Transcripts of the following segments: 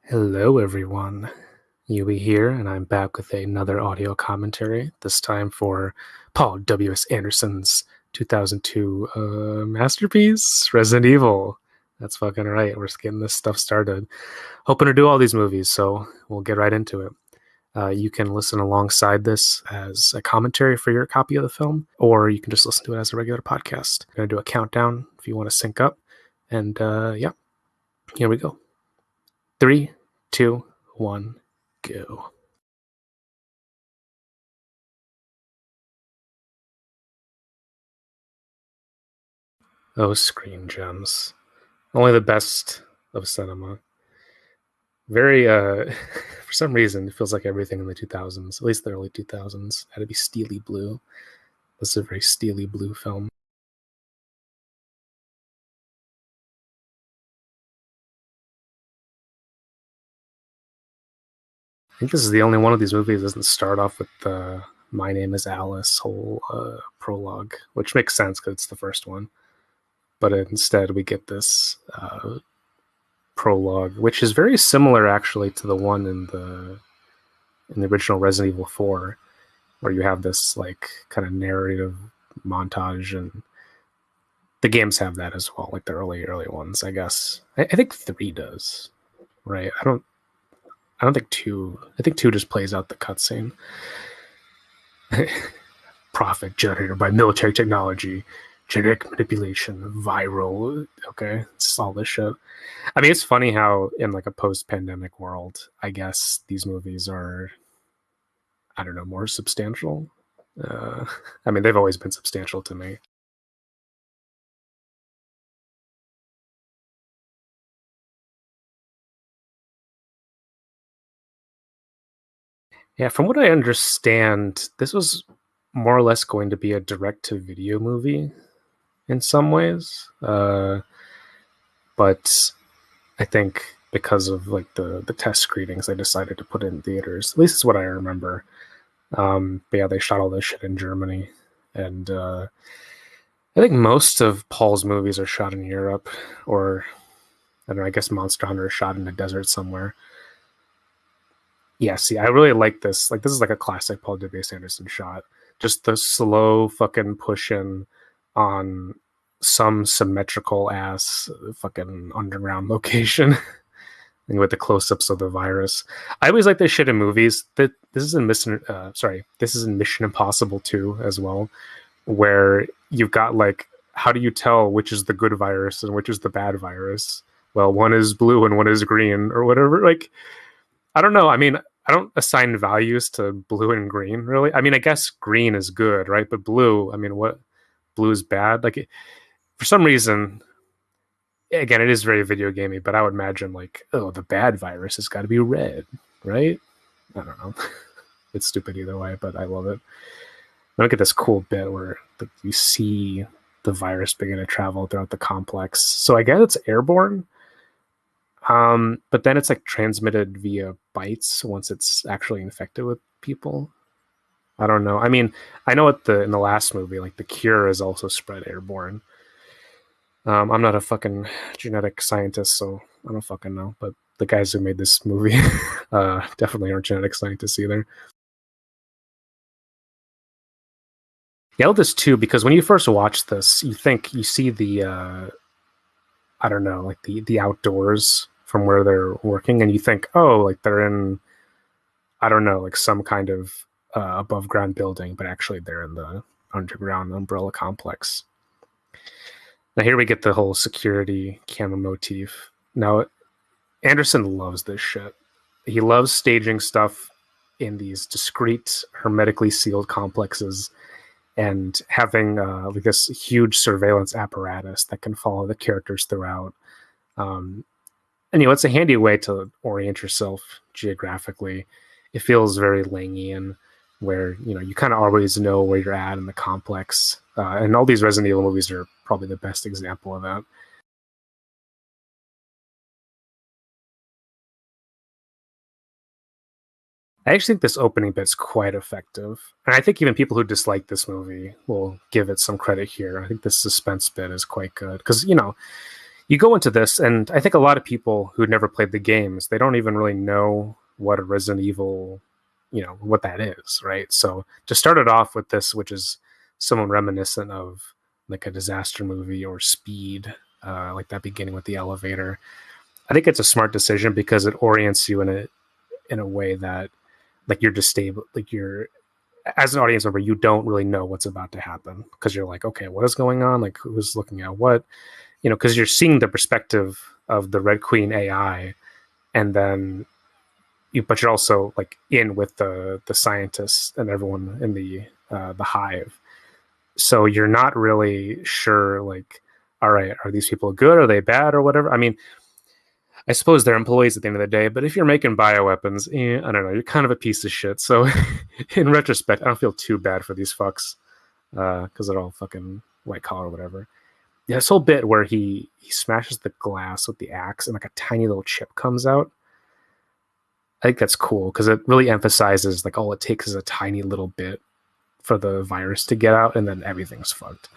Hello, everyone. Yui here, and I'm back with another audio commentary, this time for Paul W.S. Anderson's 2002 masterpiece, Resident Evil. That's fucking right. We're just getting this stuff started. Hoping to do all these movies, so we'll get right into it. You can listen alongside this as a commentary for your copy of the film, or you can just listen to it as a regular podcast. I'm going to do a countdown if you want to sync up. And yeah, here we go. 3, 2, 1, go. Oh, screen gems. Only the best of cinema. Very, for some reason, it feels like everything in the 2000s, at least the early 2000s, had to be steely blue. This is a very steely blue film. I think this is the only one of these movies that doesn't start off with the "My name is Alice" whole prologue, which makes sense because it's the first one. But instead, we get this prologue, which is very similar actually to the one in the original Resident Evil 4, where you have this like kind of narrative montage, and the games have that as well, like the early ones, I guess. I think 3 does, right? I don't think 2. I think 2 just plays out the cutscene. Profit generated by military technology, genetic manipulation, viral. Okay, it's all this shit. I mean, it's funny how in like a post-pandemic world, I guess these movies are, I don't know, more substantial. Uh, I mean, they've always been substantial to me. Yeah, from what I understand, this was more or less going to be a direct-to-video movie in some ways, but I think because of like the test screenings, they decided to put it in theaters. At least it's what I remember. But yeah, they shot all this shit in Germany, and I think most of Paul's movies are shot in Europe, or I don't know. I guess Monster Hunter is shot in a desert somewhere. Yeah, see, I really like this. Like, this is like a classic Paul W.S. Anderson shot. Just the slow fucking pushing on some symmetrical ass fucking underground location and with the close-ups of the virus. I always like this shit in movies. That this is in this is in Mission Impossible 2 as well, where you've got like, how do you tell which is the good virus and which is the bad virus? Well, one is blue and one is green or whatever. Like, I don't know. I mean, I don't assign values to blue and green really. I mean, I guess green is good, right? But blue, I mean, what blue is bad? Like, for some reason, again, it is very video gamey, but I would imagine like, oh, the bad virus has got to be red, right? I don't know. It's stupid either way, but I love it. I look at this cool bit where you see the virus begin to travel throughout the complex. So I guess it's airborne, but then it's like transmitted via bites once it's actually infected with people. I don't know. I mean, I know in the last movie, like the cure is also spread airborne. I'm not a fucking genetic scientist, so I don't fucking know. But the guys who made this movie definitely aren't genetic scientists either. Yeah, this too, because when you first watch this, you see the I don't know, like the outdoors from where they're working, and you think, oh, like they're in, I don't know, like some kind of above ground building, but actually they're in the underground umbrella complex. Now here we get the whole security camera motif. Now Anderson loves this shit. He loves staging stuff in these discrete, hermetically sealed complexes and having like this huge surveillance apparatus that can follow the characters throughout. Um, and it's a handy way to orient yourself geographically. It feels very Langian, where you kind of always know where you're at in the complex. And all these Resident Evil movies are probably the best example of that. I actually think this opening bit's quite effective. And I think even people who dislike this movie will give it some credit here. I think this suspense bit is quite good. Because, you go into this, and I think a lot of people who never played the games, they don't even really know what a Resident Evil, what that is, right? So to start it off with this, which is somewhat reminiscent of like a disaster movie or Speed, like that beginning with the elevator, I think it's a smart decision because it orients you in a way that like you're just stable, like you're as an audience member, you don't really know what's about to happen because you're like, okay, what is going on? Like, who's looking at what? Because you're seeing the perspective of the Red Queen AI, and then but you're also like in with the scientists and everyone in the Hive. So you're not really sure, like, all right, are these people good? Are they bad or whatever? I mean, I suppose they're employees at the end of the day, but if you're making bioweapons, I don't know, you're kind of a piece of shit. So in retrospect, I don't feel too bad for these fucks because they're all fucking white collar or whatever. Yeah, this whole bit where he smashes the glass with the axe and like a tiny little chip comes out. I think that's cool because it really emphasizes like all it takes is a tiny little bit for the virus to get out, and then everything's fucked.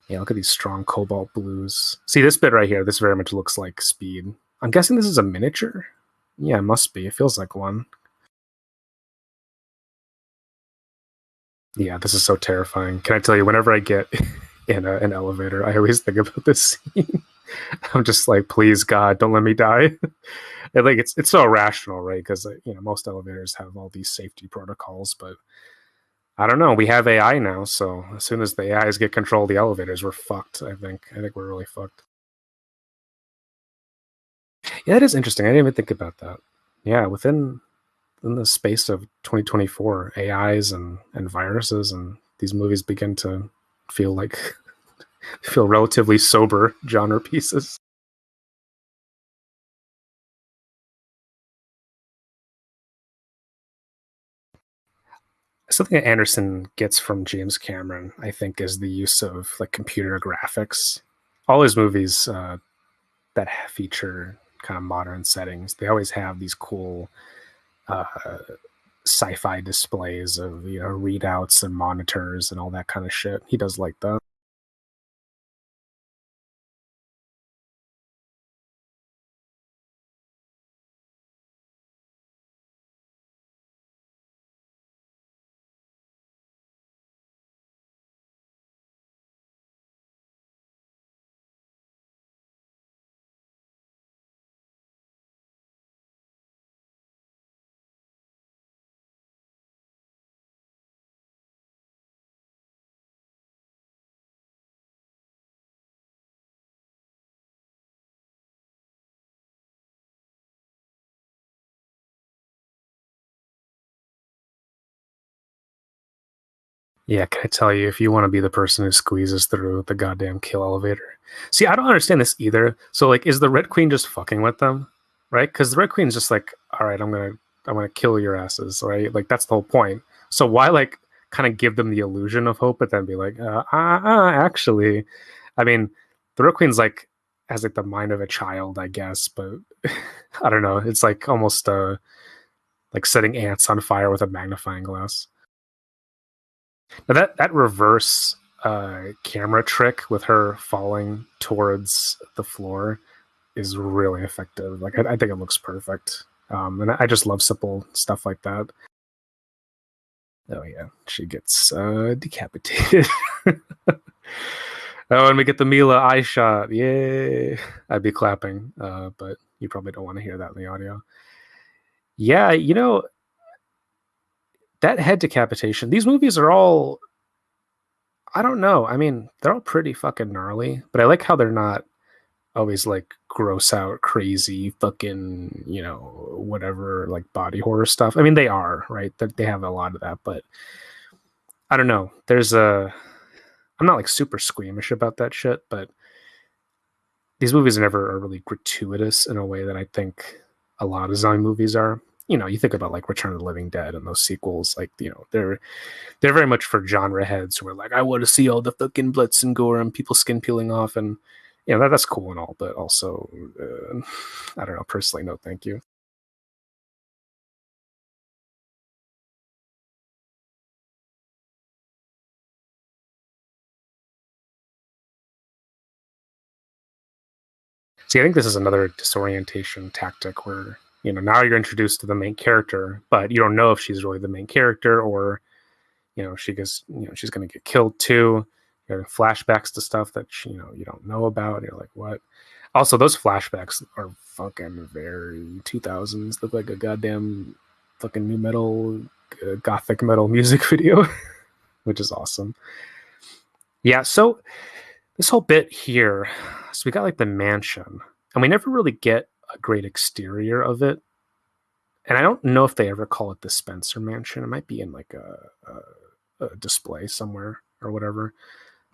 Yeah, look at these strong cobalt blues. See this bit right here. This very much looks like Speed. I'm guessing this is a miniature. Yeah, it must be. It feels like one. Yeah, this is so terrifying. Can I tell you? Whenever I get in an elevator, I always think about this scene. I'm just like, please God, don't let me die. And like it's so irrational, right? Because most elevators have all these safety protocols, but I don't know. We have AI now, so as soon as the AIs get control of the elevators, we're fucked. I think we're really fucked. Yeah, that is interesting. I didn't even think about that. Yeah, within the space of 2024, AIs and viruses and these movies begin to feel like feel relatively sober genre pieces. Something that Anderson gets from James Cameron, I think, is the use of like computer graphics. All his movies that feature kind of modern settings, they always have these cool uh, sci-fi displays of readouts and monitors and all that kind of shit. He does like that. Yeah, can I tell you, if you want to be the person who squeezes through the goddamn kill elevator? See, I don't understand this either. So, like, is the Red Queen just fucking with them, right? Because the Red Queen's just like, all right, I'm gonna kill your asses, right? Like, that's the whole point. So why like kind of give them the illusion of hope, but then be like, actually, I mean, the Red Queen's like has like the mind of a child, I guess, but I don't know. It's like almost like setting ants on fire with a magnifying glass. Now that reverse camera trick with her falling towards the floor is really effective. Like I think it looks perfect, and I just love simple stuff like that. Oh yeah, she gets decapitated. Oh, and we get the Mila eye shot. Yay! I'd be clapping, but you probably don't want to hear that in the audio. Yeah, that head decapitation. These movies are all. I don't know. I mean, they're all pretty fucking gnarly, but I like how they're not always like gross out, crazy, fucking, whatever, like body horror stuff. I mean, they are, right? They have a lot of that, but I don't know. I'm not like super squeamish about that shit, but these movies never are really gratuitous in a way that I think a lot of zombie movies are. You think about like Return of the Living Dead and those sequels, like, they're very much for genre heads who are like, I want to see all the fucking blitz and gore and people skin peeling off, and that's cool and all, but also, I don't know. Personally, no, thank you. See, I think this is another disorientation tactic where, now you're introduced to the main character, but you don't know if she's really the main character or, she's going to get killed too. There are flashbacks to stuff that, you don't know about. You're like, what? Also, those flashbacks are fucking very 2000s. Look like a goddamn fucking new metal, gothic metal music video, which is awesome. Yeah, so this whole bit here, so we got like the mansion, and we never really get a great exterior of it. And I don't know if they ever call it the Spencer Mansion. It might be in like a display somewhere or whatever.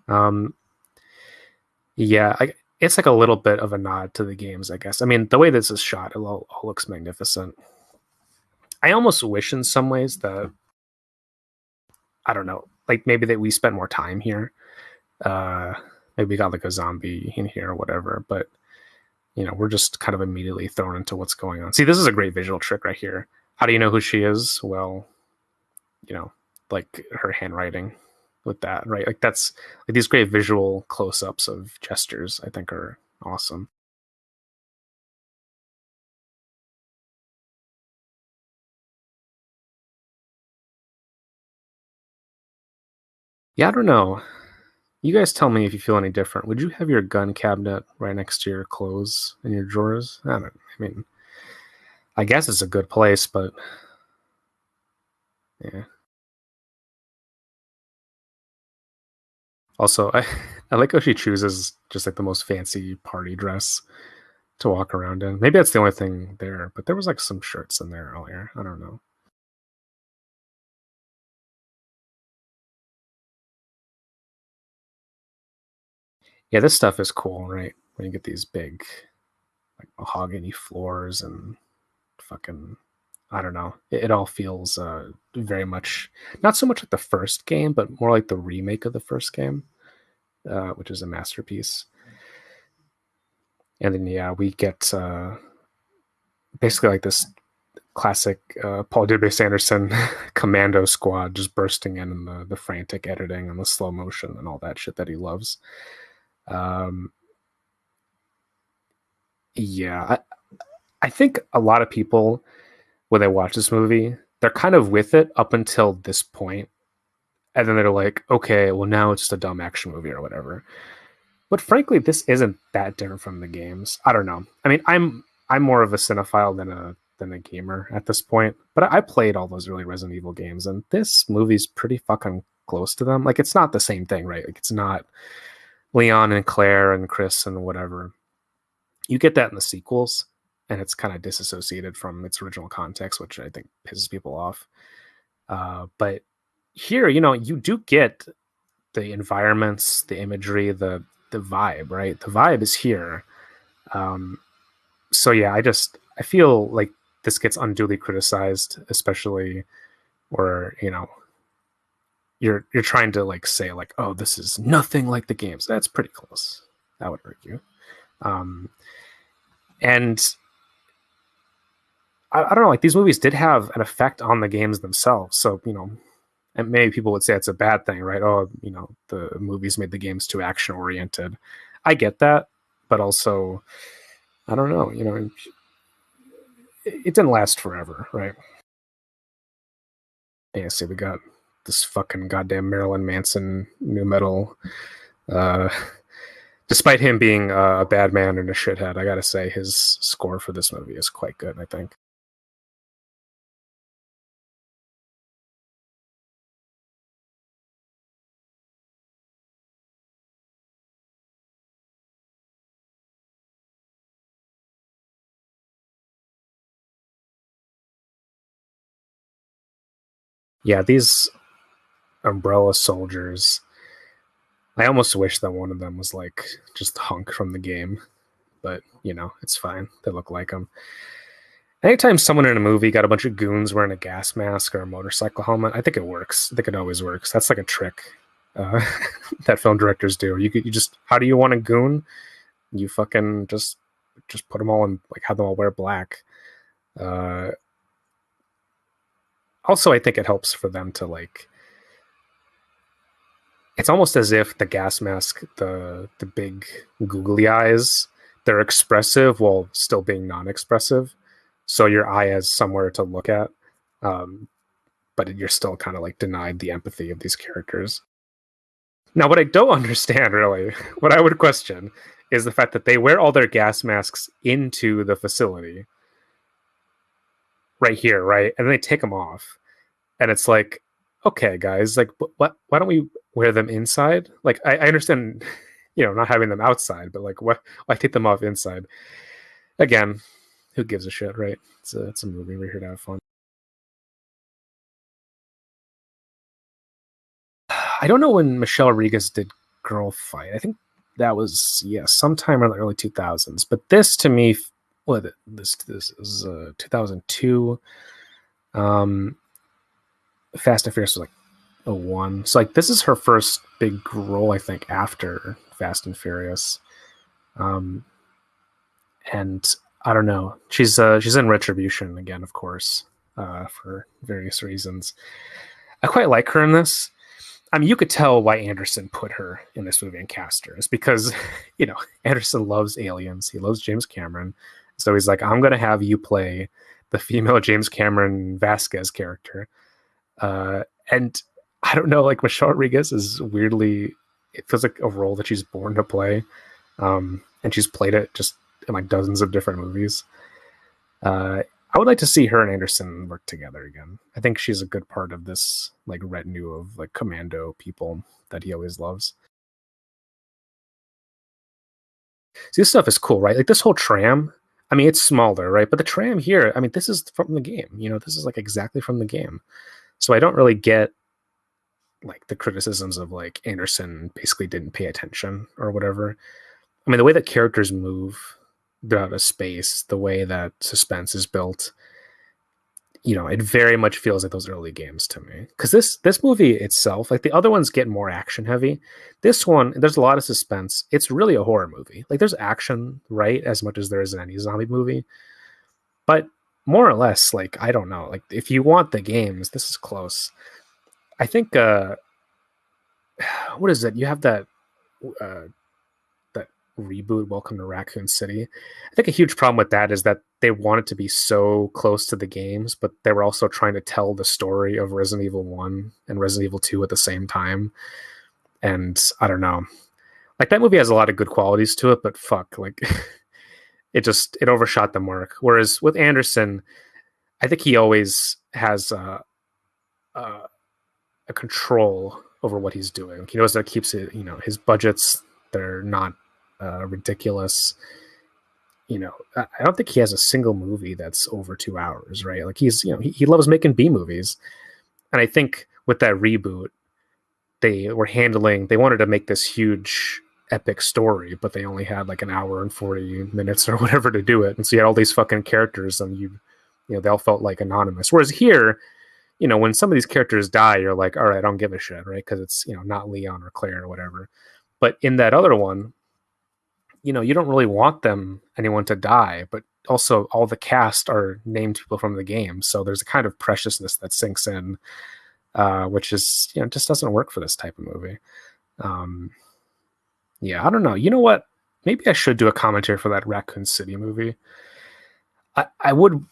Um, yeah, it's like a little bit of a nod to the games, I guess. I mean, the way this is shot, it all looks magnificent. I almost wish in some ways that, I don't know, like maybe that we spent more time here. Maybe we got like a zombie in here or whatever, but we're just kind of immediately thrown into what's going on. See, this is a great visual trick right here. How do you know who she is? Well, like her handwriting with that, right? Like that's like these great visual close-ups of gestures, I think are awesome. Yeah, I don't know. You guys tell me if you feel any different. Would you have your gun cabinet right next to your clothes in your drawers? I mean, I guess it's a good place, but yeah. Also, I like how she chooses just like the most fancy party dress to walk around in. Maybe that's the only thing there, but there was like some shirts in there earlier. I don't know. Yeah, this stuff is cool, right? When you get these big like mahogany floors and fucking, I don't know. It all feels very much not so much like the first game, but more like the remake of the first game, which is a masterpiece. And then yeah, we get basically like this classic Paul W. Anderson commando squad just bursting in the frantic editing and the slow motion and all that shit that he loves. Um, yeah, I think a lot of people when they watch this movie, they're kind of with it up until this point, and then they're like, okay, well now it's just a dumb action movie or whatever. But frankly, this isn't that different from the games. I don't know. I mean, I'm more of a cinephile than a gamer at this point. But I played all those early Resident Evil games, and this movie's pretty fucking close to them. Like, it's not the same thing, right? Like, it's not Leon and Claire and Chris and whatever. You get that in the sequels, and it's kind of disassociated from its original context, which I think pisses people off. But here, you do get the environments, the imagery, the vibe, right? The vibe is here. Um, so yeah, I feel like this gets unduly criticized, especially where you're trying to like say like, oh, this is nothing like the games. That's pretty close. I would argue. Um, and I don't know, like these movies did have an effect on the games themselves. So and maybe people would say it's a bad thing, right? Oh, the movies made the games too action oriented. I get that, but also I don't know, it didn't last forever, right? Yeah, see, we got this fucking goddamn Marilyn Manson new metal. Uh, Despite him being a bad man and a shithead, I gotta say his score for this movie is quite good, I think. Yeah, these umbrella soldiers, I almost wish that one of them was like just Hunk from the game, but it's fine. They look like him. Anytime someone in a movie got a bunch of goons wearing a gas mask or a motorcycle helmet, I think it works. I think it always works. That's like a trick uh, that film directors do. You just, how do you want a goon? You fucking just put them all in, like, have them all wear black. Uh, Also, I think it helps for them to like. It's almost as if the gas mask, the big googly eyes, they're expressive while still being non-expressive. So your eye has somewhere to look at, um, but you're still kind of like denied the empathy of these characters. Now, what I don't understand really, what I would question, is the fact that they wear all their gas masks into the facility right here, right, and then they take them off, and it's like, okay, guys, like, what? Why don't we wear them inside? Like, I understand, not having them outside, but like, what? Why take them off inside? Again, who gives a shit, right? It's a movie. We're here to have fun. I don't know when Michelle Rodriguez did Girl Fight. I think that was sometime in the early 2000s. But this to me, what this is 2002. Um, Fast and Furious was like '01. So like this is her first big role, I think, after Fast and Furious. Um, and I don't know. She's in Retribution again, of course, for various reasons. I quite like her in this. I mean, you could tell why Anderson put her in this movie and cast her. It's because, Anderson loves aliens. He loves James Cameron. So he's like, I'm going to have you play the female James Cameron Vasquez character. And I don't know, like Michelle Rodriguez is weirdly, it feels like a role that she's born to play. And she's played it just in like dozens of different movies. I would like to see her and Anderson work together again. I think she's a good part of this like retinue of like commando people that he always loves. See, this stuff is cool, right? Like this whole tram. I mean, it's smaller, right? But the tram here, I mean, this is from the game. This is like exactly from the game. So I don't really get like the criticisms of like Anderson basically didn't pay attention or whatever. I mean, the way that characters move throughout a space, the way that suspense is built, it very much feels like those early games to me. Because this movie itself, like the other ones, get more action heavy. This one, there's a lot of suspense. It's really a horror movie. Like there's action, right, as much as there is in any zombie movie. But more or less, like I don't know. Like if you want the games, this is close. I think. What is it? You have uh, that reboot, Welcome to Raccoon City. I think a huge problem with that is that they wanted to be so close to the games, but they were also trying to tell the story of Resident Evil 1 and Resident Evil 2 at the same time. And I don't know. Like that movie has a lot of good qualities to it, but fuck, like it overshot the mark. Whereas with Anderson, I think he always has a control over what he's doing. He knows that keeps it, his budgets, they're not ridiculous. I don't think he has a single movie that's over 2 hours, right? Like he's, he loves making B movies. And I think with that reboot, they wanted to make this huge epic story, but they only had like an hour and 40 minutes or whatever to do it. And so you had all these fucking characters and they all felt like anonymous. Whereas here, when some of these characters die, you're like, all right, I don't give a shit, right? Because it's, not Leon or Claire or whatever. But in that other one, you don't really want anyone to die, but also all the cast are named people from the game. So there's a kind of preciousness that sinks in, which is, just doesn't work for this type of movie. Um, yeah, I don't know. You know what? Maybe I should do a commentary for that Raccoon City movie. I would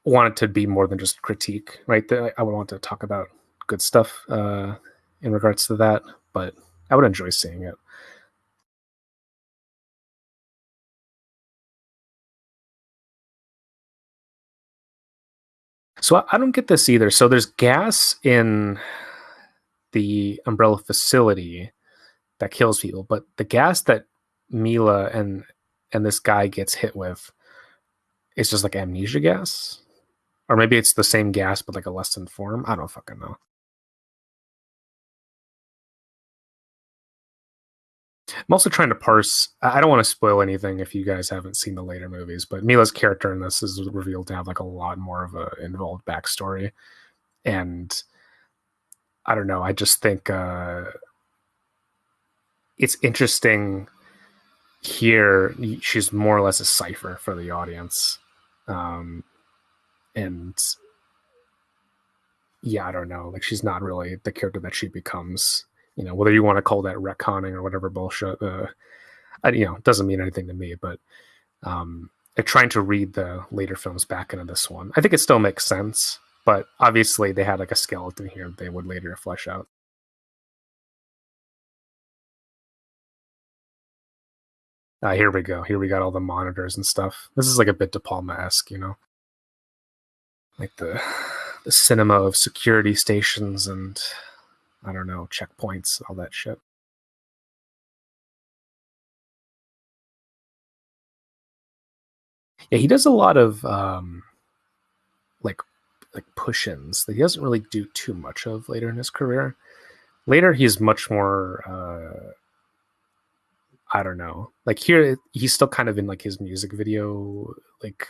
want it to be more than just critique, right? I would want to talk about good stuff in regards to that, but I would enjoy seeing it. So I don't get this either. So there's gas in the Umbrella facility that kills people, but the gas that Mila and this guy gets hit with is just like amnesia gas, or maybe it's the same gas but like a lessened form. I don't fucking know. I'm also trying to parse. I don't want to spoil anything if you guys haven't seen the later movies, but Mila's character in this is revealed to have like a lot more of a involved backstory, and I don't know. I just think it's interesting here. She's more or less a cipher for the audience, um, and yeah, I don't know. Like she's not really the character that she becomes. Whether you want to call that retconning or whatever bullshit. It doesn't mean anything to me, but they're trying to read the later films back into this one. I think it still makes sense, but obviously they had like a skeleton here they would later flesh out. Here we go. Here we got all the monitors and stuff. This is like a bit De Palma-esque, like the cinema of security stations and I don't know, checkpoints, all that shit. Yeah, he does a lot of like push-ins that he doesn't really do too much of later in his career. Later, he's much more. I don't know. Like here, he's still kind of in like his music video, like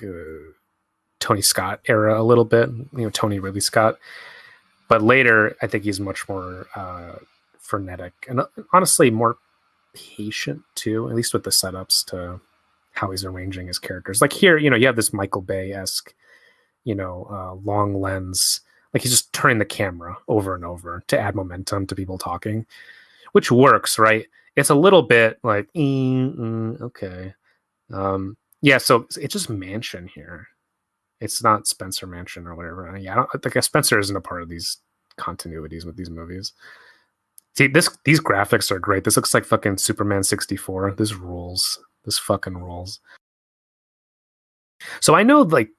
Tony Scott era a little bit. Tony Ridley Scott. But later, I think he's much more frenetic and honestly more patient too, at least with the setups to how he's arranging his characters. Like here, you have this Michael Bay-esque, long lens. Like he's just turning the camera over and over to add momentum to people talking, which works, right? It's a little bit like, okay. Yeah, so it's just Mansion here. It's not Spencer Mansion or whatever. Yeah, I don't think Spencer isn't a part of these continuities with these movies. See, these graphics are great. This looks like fucking Superman 64. This rules. This fucking rules. So I know like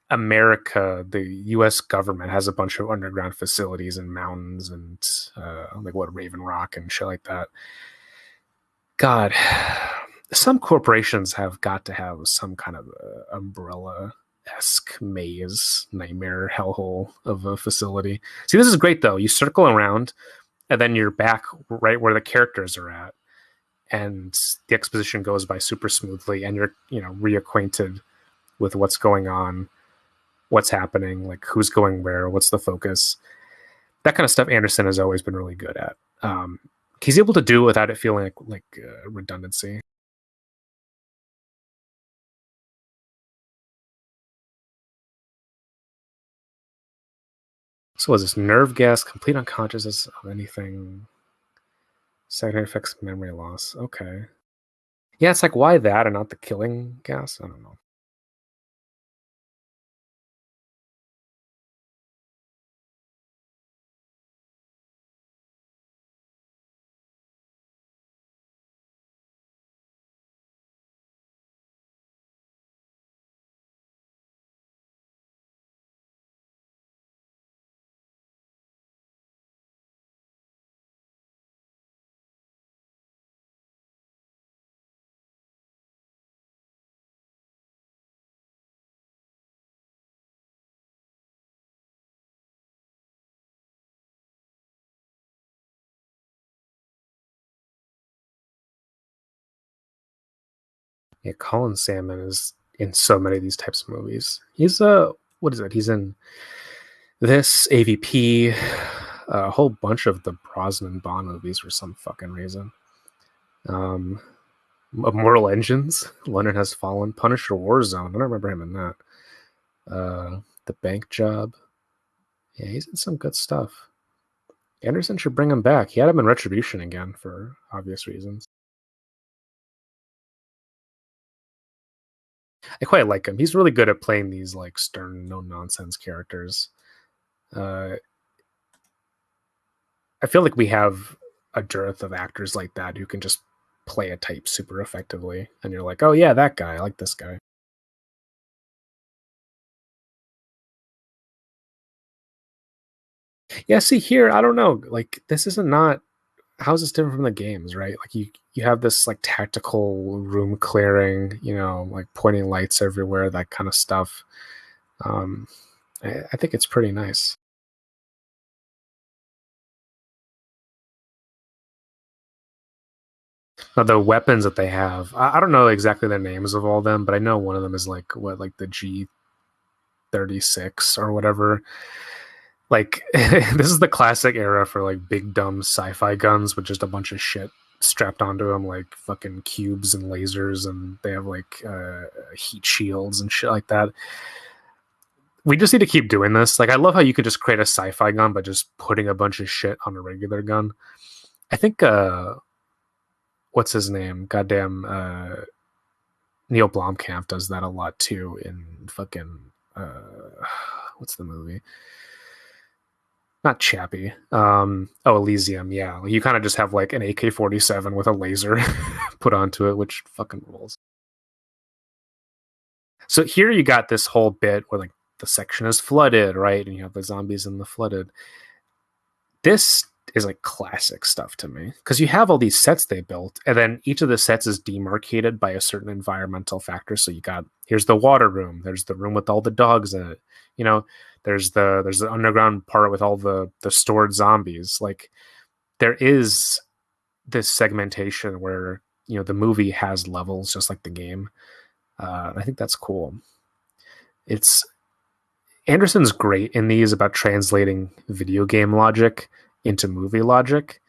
America, the U.S. government has a bunch of underground facilities and mountains and like what Raven Rock and shit like that. God, some corporations have got to have some kind of umbrella-esque maze, nightmare, hellhole of a facility. See, this is great though. You circle around, and then you're back right where the characters are at, and the exposition goes by super smoothly, and you're reacquainted with what's going on, what's happening, like who's going where, what's the focus. That kind of stuff Anderson has always been really good at. He's able to do it without it feeling like redundancy. So was this nerve gas, complete unconsciousness of anything, secondary effects, memory loss. Okay. Yeah, it's like, why that and not the killing gas? I don't know. Yeah, Colin Salmon is in so many of these types of movies. He's what is it? He's in this AVP, a whole bunch of the Brosnan Bond movies for some fucking reason. Mortal Engines, London Has Fallen, Punisher Warzone. I don't remember him in that. The Bank Job. Yeah, he's in some good stuff. Anderson should bring him back. He had him in Retribution again for obvious reasons. I quite like him. He's really good at playing these like stern, no nonsense characters. I feel like we have a dearth of actors like that who can just play a type super effectively, and you're like, oh yeah, that guy. I like this guy. Yeah, see here, I don't know. Like this isn't not how is this different from the games, right? Like you have this like tactical room clearing, like pointing lights everywhere, that kind of stuff. Um, I think it's pretty nice. Now, the weapons that they have, I don't know exactly the names of all of them, but I know one of them is like the G36 or whatever. Like this is the classic era for like big dumb sci-fi guns with just a bunch of shit strapped onto them, like fucking cubes and lasers, and they have like heat shields and shit like that. We just need to keep doing this. Like I love how you could just create a sci-fi gun by just putting a bunch of shit on a regular gun. I think what's his name? Goddamn, Neil Blomkamp does that a lot too in fucking what's the movie? Not Chappie. Oh, Elysium. Yeah, you kind of just have like an AK-47 with a laser put onto it, which fucking rules. So here you got this whole bit where like the section is flooded, right, and you have the zombies in the flooded. This is like classic stuff to me because you have all these sets they built, and then each of the sets is demarcated by a certain environmental factor. So you got here's the water room, there's the room with all the dogs in it, you know, there's the underground part with all the stored zombies. Like there is this segmentation where the movie has levels just like the game. I think that's cool. It's Anderson's great in these about translating video game logic into movie logic.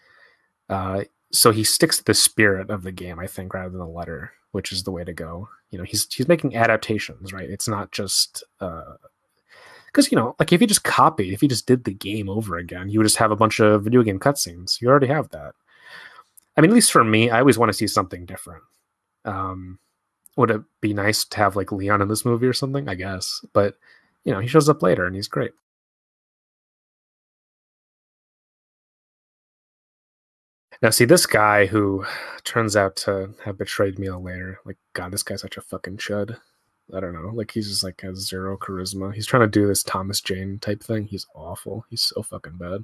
Uh, so he sticks to the spirit of the game, I think, rather than the letter, which is the way to go. He's making adaptations, right? It's not just because like if you just did the game over again, you would just have a bunch of video game cutscenes. You already have that. I mean, at least for me, I always want to see something different. Um, would it be nice to have like Leon in this movie or something? I guess, but he shows up later and he's great. Now, see this guy who turns out to have betrayed me later. Like, God, this guy's such a fucking chud. I don't know. Like, he's just like has zero charisma. He's trying to do this Thomas Jane type thing. He's awful. He's so fucking bad.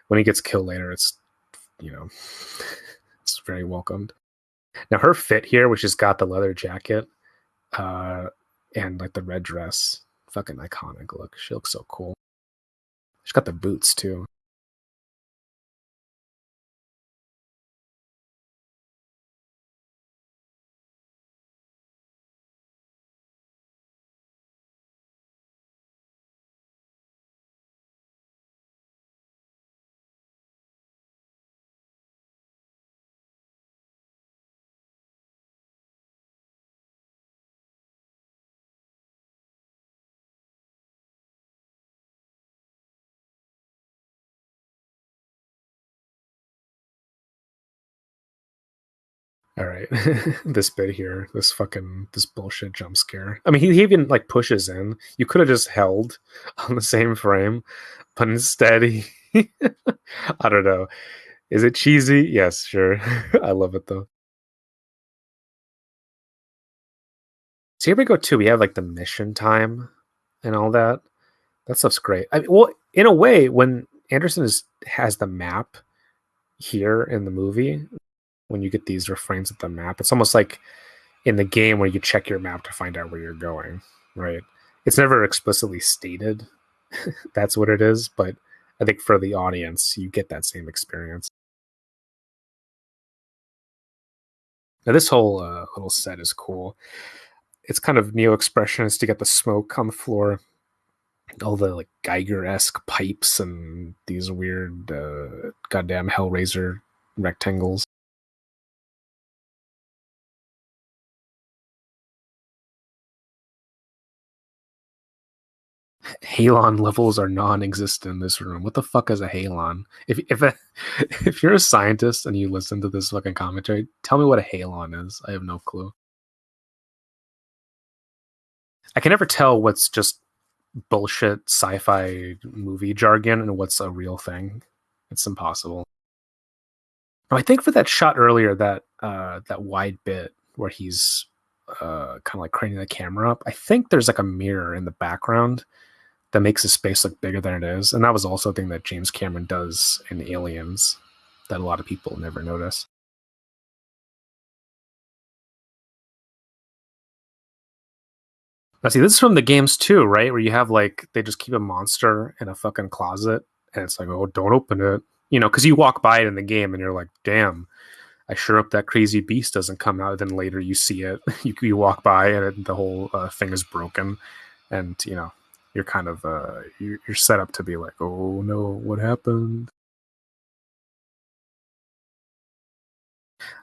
When he gets killed later, it's you know, it's very welcomed. Now her fit here, which has got the leather jacket, uh, and like the red dress, fucking iconic look. She looks so cool. She's got the boots too. All right, this bit here, this bullshit jump scare. I mean, he even like pushes in. You could have just held on the same frame, but instead he, I don't know. Is it cheesy? Yes, sure. I love it though. So here we go too. We have like the mission time and all that. That stuff's great. Well, in a way, when Anderson has the map here in the movie, when you get these refrains of the map, it's almost like in the game where you check your map to find out where you're going, right? It's never explicitly stated that's what it is, but I think for the audience, you get that same experience. Now, this whole little set is cool. It's kind of neo-expressionist to get the smoke on the floor, all the like Geiger-esque pipes and these weird goddamn Hellraiser rectangles. Halon levels are non-existent in this room. What the fuck is a halon? If you're a scientist and you listen to this fucking commentary, tell me what a halon is. I have no clue. I can never tell what's just bullshit sci-fi movie jargon and what's a real thing. It's impossible. I think for that shot earlier, that wide bit where he's kind of like craning the camera up, I think there's like a mirror in the background that makes the space look bigger than it is. And that was also a thing that James Cameron does in Aliens that a lot of people never notice. Now, see, this is from the games too, right? Where you have like they just keep a monster in a fucking closet, and it's like, oh, don't open it, because you walk by it in the game and you're like, damn, I sure hope that crazy beast doesn't come out. Then later you see it, you walk by and the whole thing is broken, and you're kind of you're set up to be like, oh no, what happened?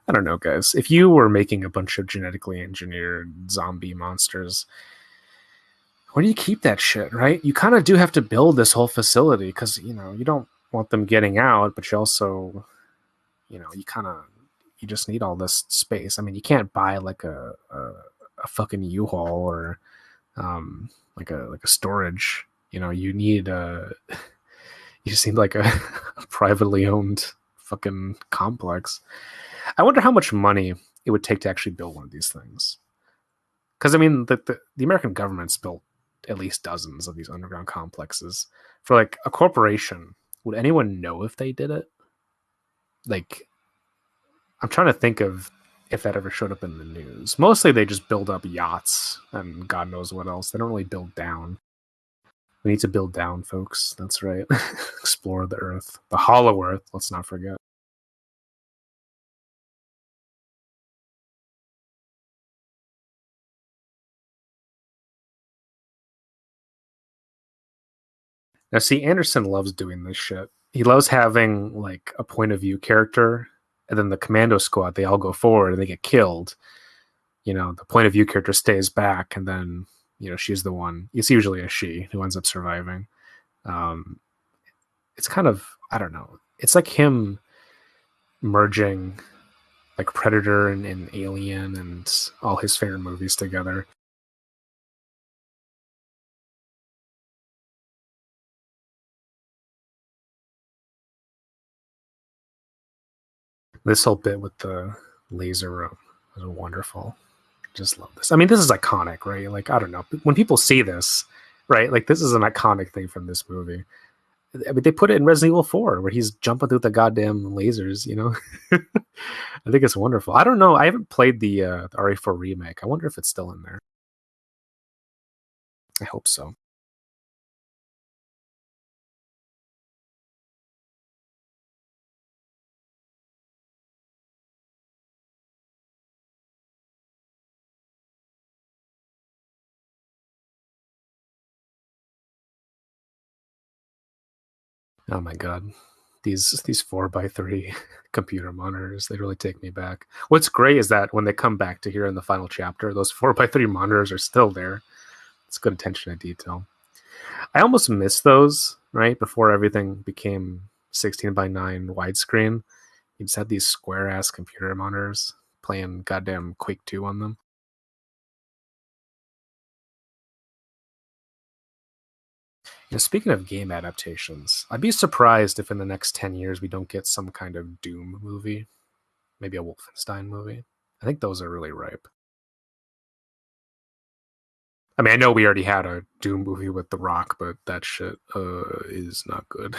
I don't know, guys. If you were making a bunch of genetically engineered zombie monsters, where do you keep that shit, right? You kind of do have to build this whole facility because you don't want them getting out, but you also, you kind of you just need all this space. I mean, you can't buy like a fucking U-Haul or like a storage. You need you just need like a privately owned fucking complex. I wonder how much money it would take to actually build one of these things. Because I mean, the American government's built at least dozens of these underground complexes. For like a corporation, would anyone know if they did it? Like, I'm trying to think of if that ever showed up in the news. Mostly they just build up yachts and God knows what else. They don't really build down. We need to build down, folks. That's right. Explore the Earth, the Hollow Earth. Let's not forget. Now, see, Anderson loves doing this shit. He loves having like a point of view character, and then the commando squad they all go forward and they get killed. The point of view character stays back, and then she's the one. It's usually a she who ends up surviving. Um, it's kind of, I don't know. It's like him merging like Predator and Alien and all his favorite movies together. This whole bit with the laser room was wonderful. Just love this. I mean, this is iconic, right? Like, I don't know. When people see this, right? Like, this is an iconic thing from this movie. I mean, they put it in Resident Evil 4 where he's jumping through the goddamn lasers. I think it's wonderful. I don't know. I haven't played the RE4 remake. I wonder if it's still in there. I hope so. Oh my god. These 4x3 computer monitors, they really take me back. What's great is that when they come back to here in the final chapter, those 4x3 monitors are still there. It's good attention to detail. I almost miss those, right? Before everything became 16:9 widescreen. You just had these square ass computer monitors playing goddamn Quake 2 on them. Speaking of game adaptations, I'd be surprised if in the next 10 years we don't get some kind of Doom movie, maybe a Wolfenstein movie. I think those are really ripe. I mean, I know we already had a Doom movie with The Rock, but that shit is not good.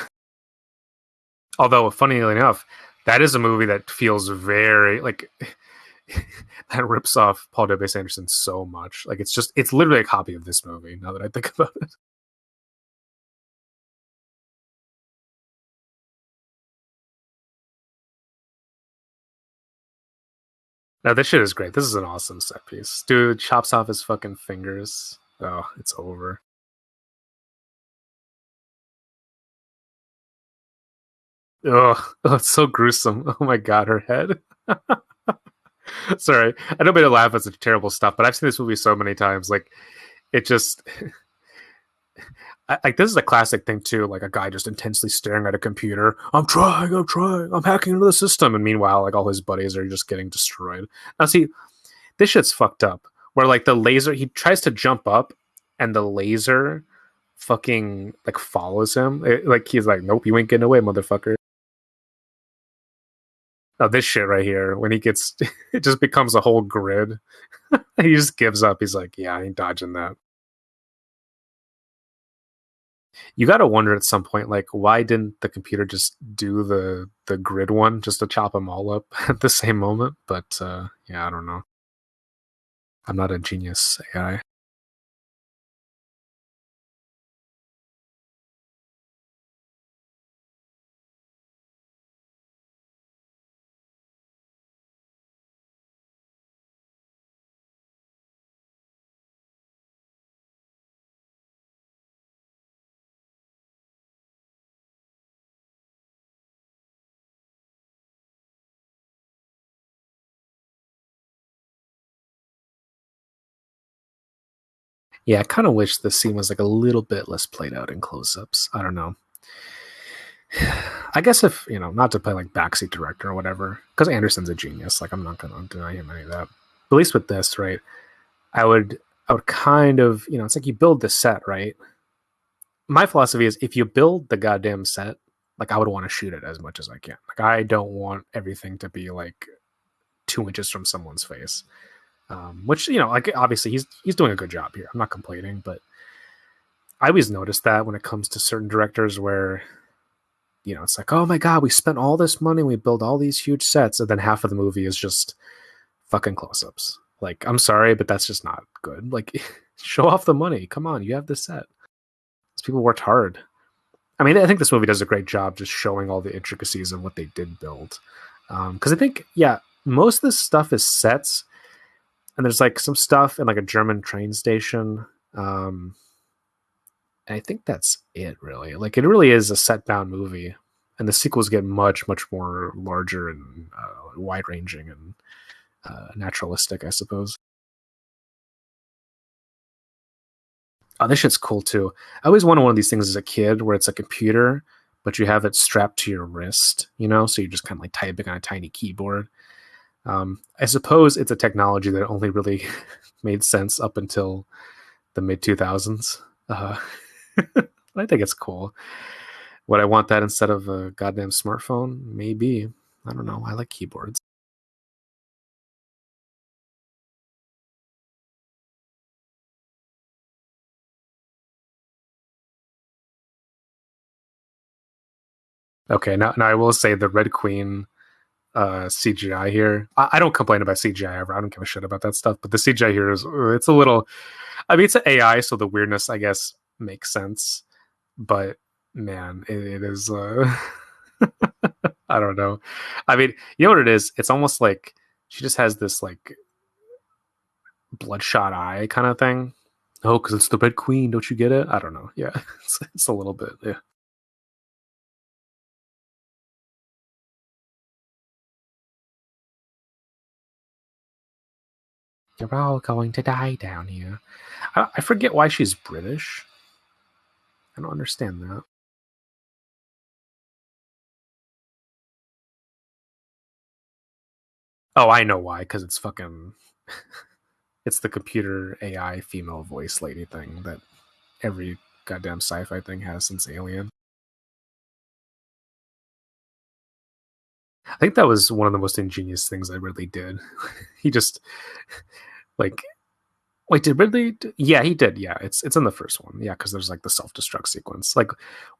Although, funnily enough, that is a movie that feels very like that rips off Paul W. Anderson so much. Like it's literally a copy of this movie. Now that I think about it. Now this shit is great. This is an awesome set piece. Dude chops off his fucking fingers. Oh, it's over. Ugh, oh, it's so gruesome. Oh my god, her head. Sorry, I don't mean to laugh at such terrible stuff, but I've seen this movie so many times. Like, it just like this is a classic thing too. Like a guy just intensely staring at a computer. I'm trying, I'm hacking into the system, and meanwhile, like all his buddies are just getting destroyed. Now, see, this shit's fucked up. Where like the laser, he tries to jump up, and the laser fucking like follows him. Like he's like, nope, you ain't getting away, motherfucker. Now this shit right here, when he gets, it just becomes a whole grid. He just gives up. He's like, yeah, I ain't dodging that. You got to wonder at some point, like, why didn't the computer just do the grid one just to chop them all up at the same moment? But yeah, I don't know. I'm not a genius AI. Yeah, I kind of wish the scene was like a little bit less played out in close-ups. I don't know. I guess if not to play like backseat director or whatever, because Anderson's a genius. Like I'm not gonna deny him any of that. But at least with this, right? I would I would kind of it's like you build the set, right? My philosophy is if you build the goddamn set, like I would want to shoot it as much as I can. Like I don't want everything to be like 2 inches from someone's face. Which like obviously he's doing a good job here. I'm not complaining, but I always notice that when it comes to certain directors where it's like, oh my god, we spent all this money, we built all these huge sets, and then half of the movie is just fucking close-ups. Like, I'm sorry, but that's just not good. Like, show off the money. Come on, you have this set. These people worked hard. I mean, I think this movie does a great job just showing all the intricacies of what they did build. Because I think, yeah, most of this stuff is sets, and there's like some stuff in like a German train station. And I think that's it, really. Like, it really is a set-bound movie, and the sequels get much, much more larger and wide-ranging and naturalistic, I suppose. Oh, this shit's cool too. I always wanted one of these things as a kid where it's a computer, but you have it strapped to your wrist, so you're just kind of like typing on a tiny keyboard. I suppose it's a technology that only really made sense up until the mid 2000s. I think it's cool. Would I want that instead of a goddamn smartphone? Maybe. I don't know. I like keyboards. Okay, now I will say the Red Queen CGI here. I don't complain about CGI ever. I don't give a shit about that stuff. But the CGI here is it's a little. I mean, it's an AI, so the weirdness, I guess, makes sense. But man, it is. I don't know. I mean, you know what it is? It's almost like she just has this like bloodshot eye kind of thing. Oh, because it's the Red Queen. Don't you get it? I don't know. Yeah, it's a little bit. Yeah. You're all going to die down here. I forget why she's British. I don't understand that. Oh, I know why. Because it's fucking. It's the computer AI female voice lady thing that every goddamn sci-fi thing has since Alien. I think that was one of the most ingenious things I Ridley did. He just like wait, did Ridley? Yeah, he did. Yeah, it's in the first one. Yeah, because there's like the self destruct sequence, like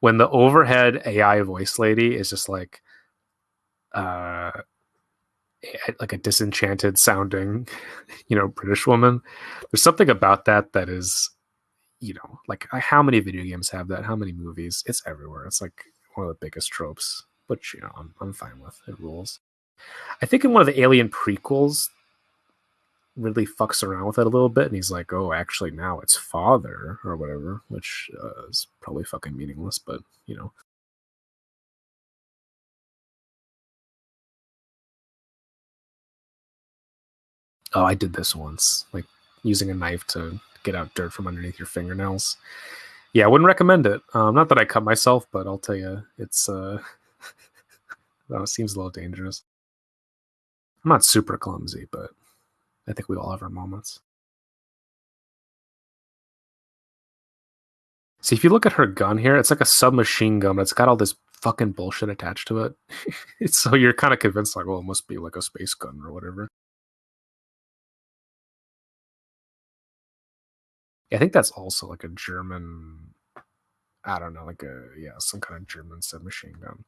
when the overhead AI voice lady is just uh like a disenchanted sounding, British woman. There's something about that is, like how many video games have that? How many movies? It's everywhere. It's like one of the biggest tropes, which I'm fine with. It rules. I think in one of the Alien prequels, really fucks around with it a little bit, and he's like, "Oh, actually, now it's father or whatever," which is probably fucking meaningless, but Oh, I did this once, like using a knife to get out dirt from underneath your fingernails. Yeah, I wouldn't recommend it. Not that I cut myself, but I'll tell you, it's it seems a little dangerous. I'm not super clumsy, but I think we all have our moments. See, if you look at her gun here, it's like a submachine gun, but it's got all this fucking bullshit attached to it. It's so you're kind of convinced, like, well, it must be like a space gun or whatever. I think that's also like a German. I don't know, like some kind of German submachine gun.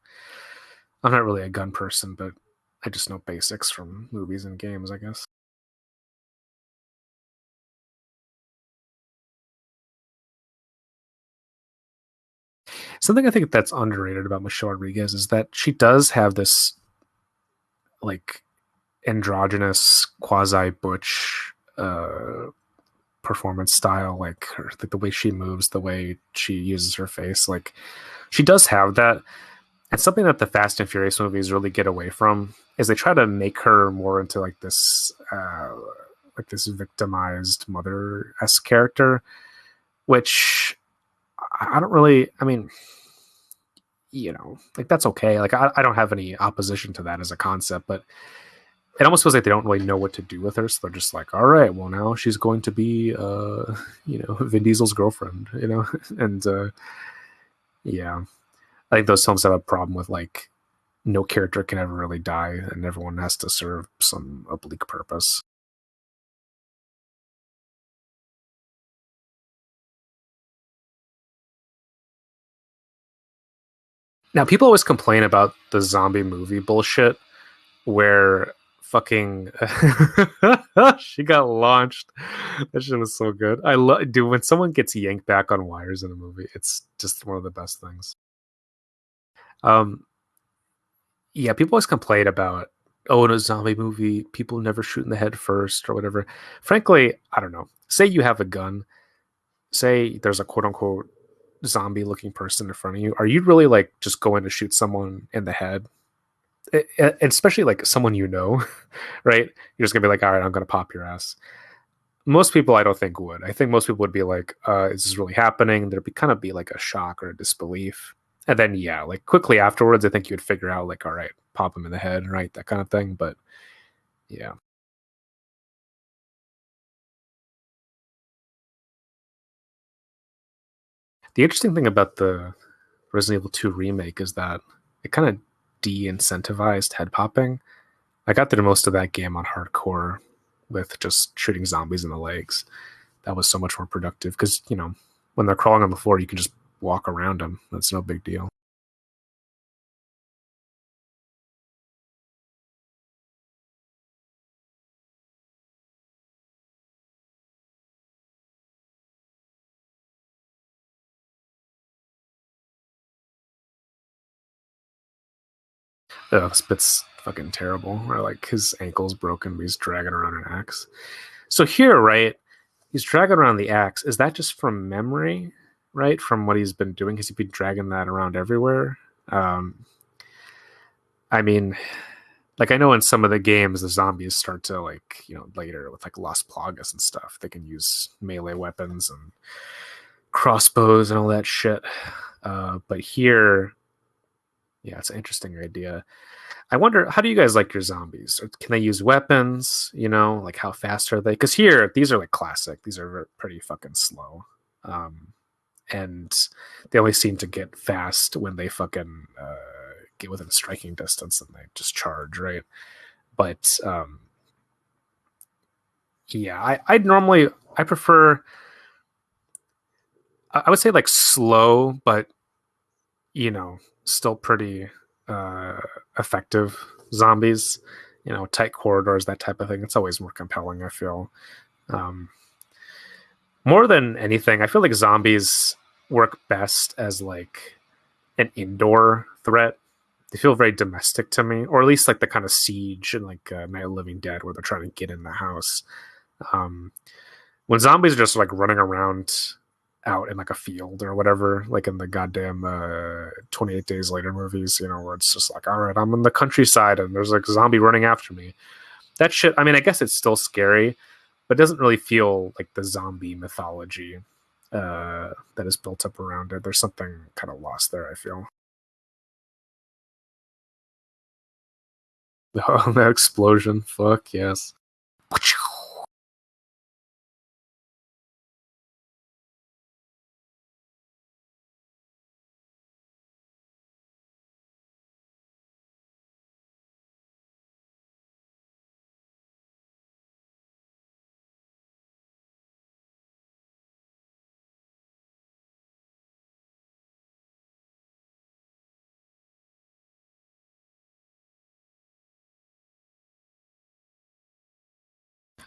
I'm not really a gun person, but I just know basics from movies and games, I guess. Something I think that's underrated about Michelle Rodriguez is that she does have this like androgynous quasi butch performance style, like the way she moves, the way she uses her face, like she does have that. And something that the Fast and Furious movies really get away from is they try to make her more into like this victimized mother s character, which I don't really. I mean, like that's okay. Like I don't have any opposition to that as a concept, but it almost feels like they don't really know what to do with her. So they're just like, all right, well now she's going to be, Vin Diesel's girlfriend, and yeah, I think those films have a problem with like no character can ever really die, and everyone has to serve some oblique purpose. Now, people always complain about the zombie movie bullshit where fucking she got launched. That shit was so good. I love, dude, when someone gets yanked back on wires in a movie, it's just one of the best things. Um, yeah, people always complain about, oh, in a zombie movie, people never shoot in the head first or whatever. Frankly, I don't know. Say you have a gun, say there's a quote unquote zombie looking person in front of you. Are you really like just going to shoot someone in the head? Especially like someone right? You're just gonna be like, all right, I'm gonna pop your ass. Most people, I don't think would. I think most people would be like, "Is this really happening?" There'd be kind of be like a shock or a disbelief, and then yeah, like quickly afterwards, I think you'd figure out like, all right, pop him in the head, right, that kind of thing. But yeah, the interesting thing about the Resident Evil 2 remake is that it kind of de-incentivized head popping. I got through most of that game on hardcore with just shooting zombies in the legs. That was so much more productive because when they're crawling on the floor, you can just walk around them. That's no big deal. Ugh, Spit's fucking terrible. Or like his ankle's broken, but he's dragging around an axe. So here, right, he's dragging around the axe. Is that just from memory, right? From what he's been doing? Has he been dragging that around everywhere? Um, I mean, like I know in some of the games the zombies start to like later with like Las Plagas and stuff. They can use melee weapons and crossbows and all that shit. But here, yeah, it's an interesting idea. I wonder, how do you guys like your zombies? Can they use weapons? Like how fast are they? Because here, these are like classic. These are pretty fucking slow, and they always seem to get fast when they fucking get within striking distance and they just charge, right? But yeah, I'd normally I prefer, I would say like slow, but still pretty uh, effective zombies. Tight corridors, that type of thing. It's always more compelling. I feel um, more than anything. I feel like zombies work best as like an indoor threat. They feel very domestic to me, or at least like the kind of siege and like Night of the Living Dead where they're trying to get in the house. Um, when zombies are just like running around out in like a field or whatever, like in the goddamn 28 Days Later movies, where it's just like, all right, I'm in the countryside and there's like a zombie running after me. That shit, I mean, I guess it's still scary, but it doesn't really feel like the zombie mythology that is built up around it. There's something kind of lost there, I feel. Oh, that explosion. Fuck yes.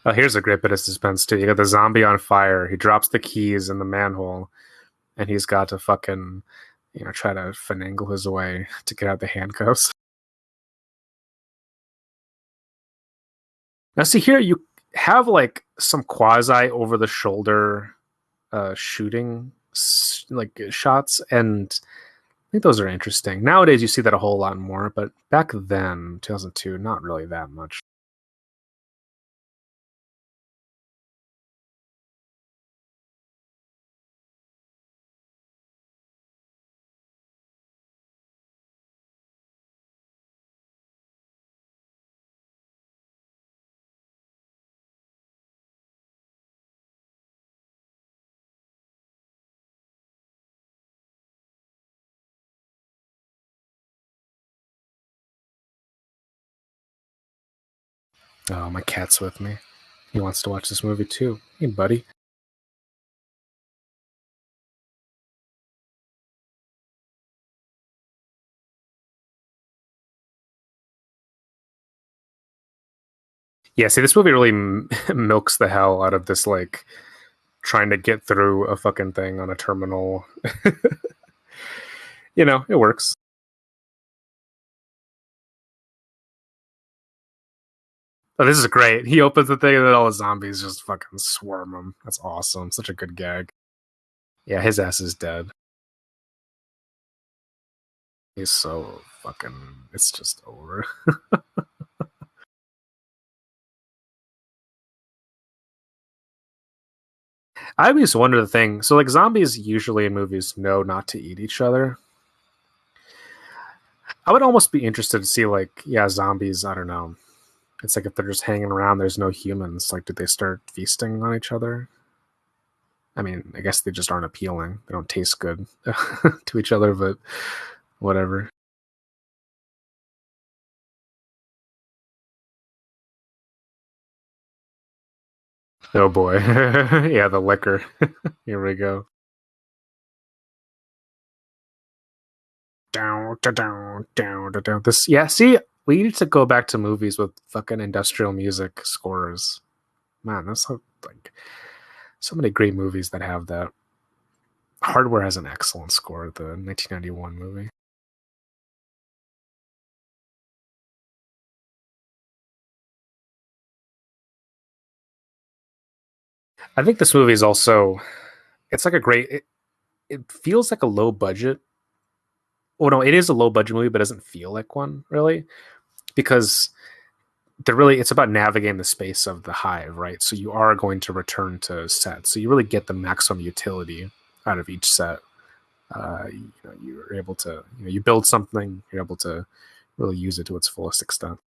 Oh, here's a great bit of suspense too. You got the zombie on fire. He drops the keys in the manhole, and he's got to fucking, try to finagle his way to get out the handcuffs. Now, see here, you have like some quasi over the shoulder shooting like shots, and I think those are interesting. Nowadays, you see that a whole lot more, but back then, 2002, not really that much. Oh, my cat's with me. He wants to watch this movie too. Hey, buddy. Yeah, see, this movie really milks the hell out of this, like, trying to get through a fucking thing on a terminal. You know, it works. Oh, this is great. He opens the thing and then all the zombies just fucking swarm him. That's awesome. Such a good gag. Yeah, his ass is dead. He's so fucking. It's just over. I always wonder the thing. So, like, zombies usually in movies know not to eat each other. I would almost be interested to see, like, yeah, zombies. I don't know. It's like if they're just hanging around, there's no humans. Like, do they start feasting on each other? I mean, I guess they just aren't appealing. They don't taste good to each other, but whatever. Oh boy. Yeah, the liquor. Here we go. Down, down, down, down. This, yeah, see, we need to go back to movies with fucking industrial music scores. Man, that's so, like, so many great movies that have that. Hardware has an excellent score, the 1991 movie. I think this movie is also, it's like a great, it feels like a low budget. Oh no, it is a low budget movie, but it doesn't feel like one really because they're really, it's about navigating the space of the hive, right? So you are going to return to sets, so you really get the maximum utility out of each set. You know, you're able to, you know, you build something, you're able to really use it to its fullest extent.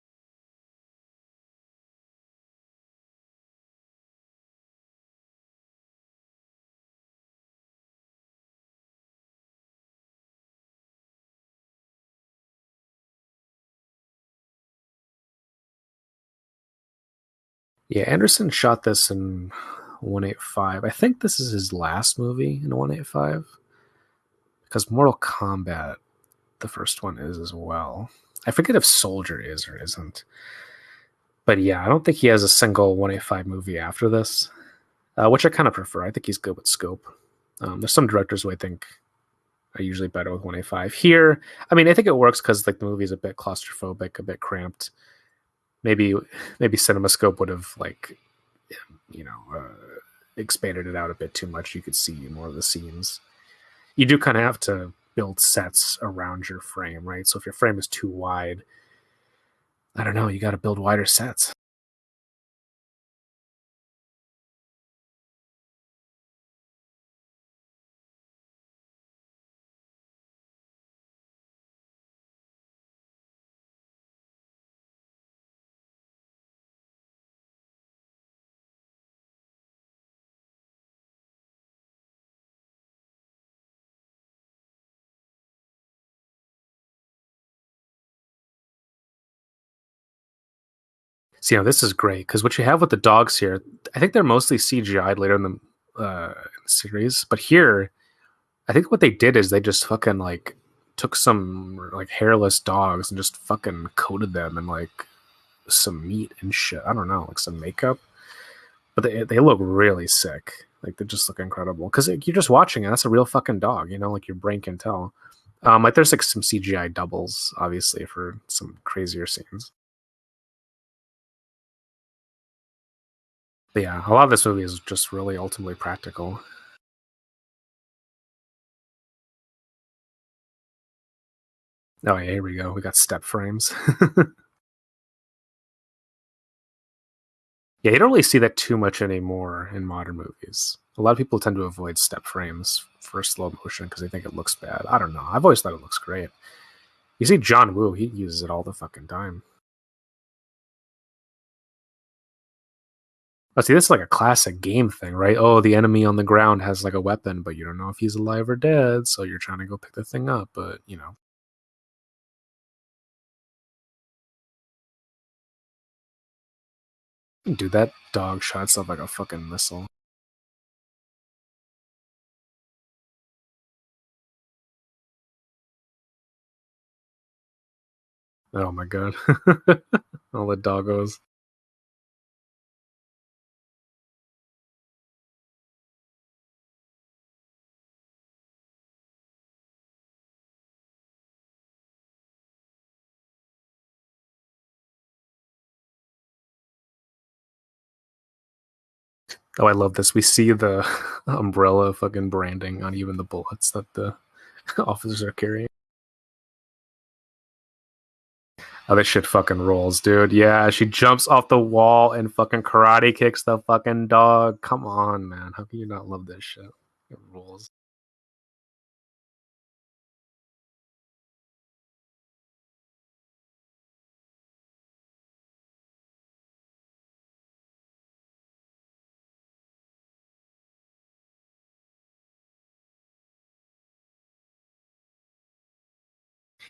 Yeah, Anderson shot this in 185. I think this is his last movie in 185 because Mortal Kombat, the first one, is as well. I forget if Soldier is or isn't. But yeah, I don't think he has a single 185 movie after this, which I kind of prefer. I think he's good with scope. There's some directors who I think are usually better with 185. Here, I mean, I think it works because like the movie's a bit claustrophobic, a bit cramped. Maybe maybe CinemaScope would have like you know expanded it out a bit too much. You could see more of the scenes. You do kind of have to build sets around your frame, right? So if your frame is too wide, I don't know, you got to build wider sets. So, you know, this is great because what you have with the dogs here, I think they're mostly CGI'd later in the series, but here, I think what they did is they just fucking like took some like hairless dogs and just fucking coated them in like some meat and shit. I don't know, like some makeup, but they look really sick. Like they just look incredible because like, you're just watching it. That's a real fucking dog, you know. Like your brain can tell. Like there's like some CGI doubles, obviously, for some crazier scenes. But yeah, a lot of this movie is just really ultimately practical. Oh yeah, here we go. We got step frames. Yeah, you don't really see that too much anymore in modern movies. A lot of people tend to avoid step frames for slow motion because they think it looks bad. I don't know. I've always thought it looks great. You see John Woo, he uses it all the fucking time. Oh, see, this is like a classic game thing, right? Oh, the enemy on the ground has like a weapon, but you don't know if he's alive or dead, so you're trying to go pick the thing up, but you know. Dude, that dog shot itself like a fucking missile. Oh my god. All the doggos. Oh, I love this. We see the umbrella fucking branding on even the bullets that the officers are carrying. Oh, this shit fucking rolls, dude. Yeah, she jumps off the wall and fucking karate kicks the fucking dog. Come on, man. How can you not love this shit? It rules.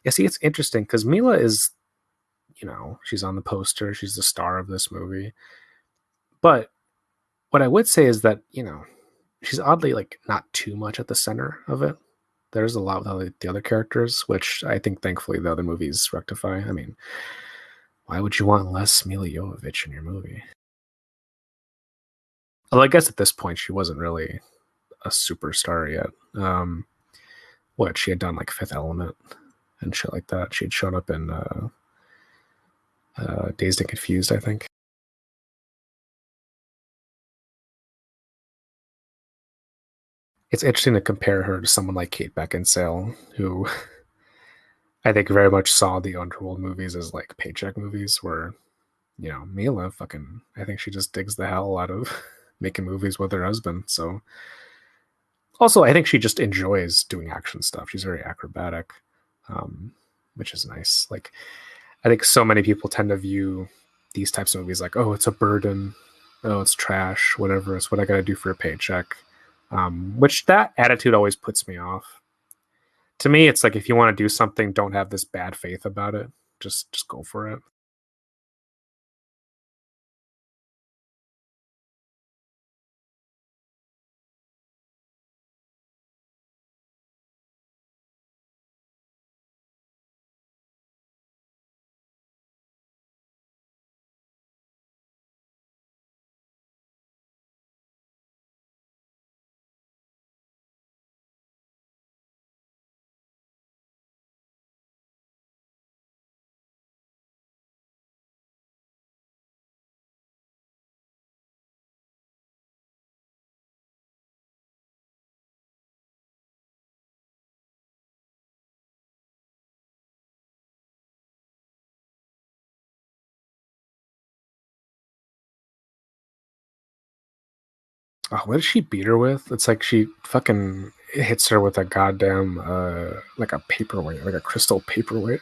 Yeah, see, it's interesting because Mila is, she's on the poster. She's the star of this movie. But what I would say is that, she's oddly like not too much at the center of it. There's a lot with the other characters, which I think thankfully the other movies rectify. I mean, why would you want less Mila Jovovich in your movie? Although I guess at this point she wasn't really a superstar yet. What she had done like Fifth Element and shit like that. She had shown up in Dazed and Confused, I think. It's interesting to compare her to someone like Kate Beckinsale, who I think very much saw the Underworld movies as like paycheck movies, where Mila fucking, I think she just digs the hell out of making movies with her husband. So also, I think she just enjoys doing action stuff. She's very acrobatic, which is nice. Like, I think so many people tend to view these types of movies like, oh, it's a burden, oh, it's trash, whatever. It's what I got to do for a paycheck. Which that attitude always puts me off. To me, it's like if you want to do something, don't have this bad faith about it. Just go for it. Oh, what did she beat her with? It's like she fucking hits her with a goddamn like a paperweight, like a crystal paperweight.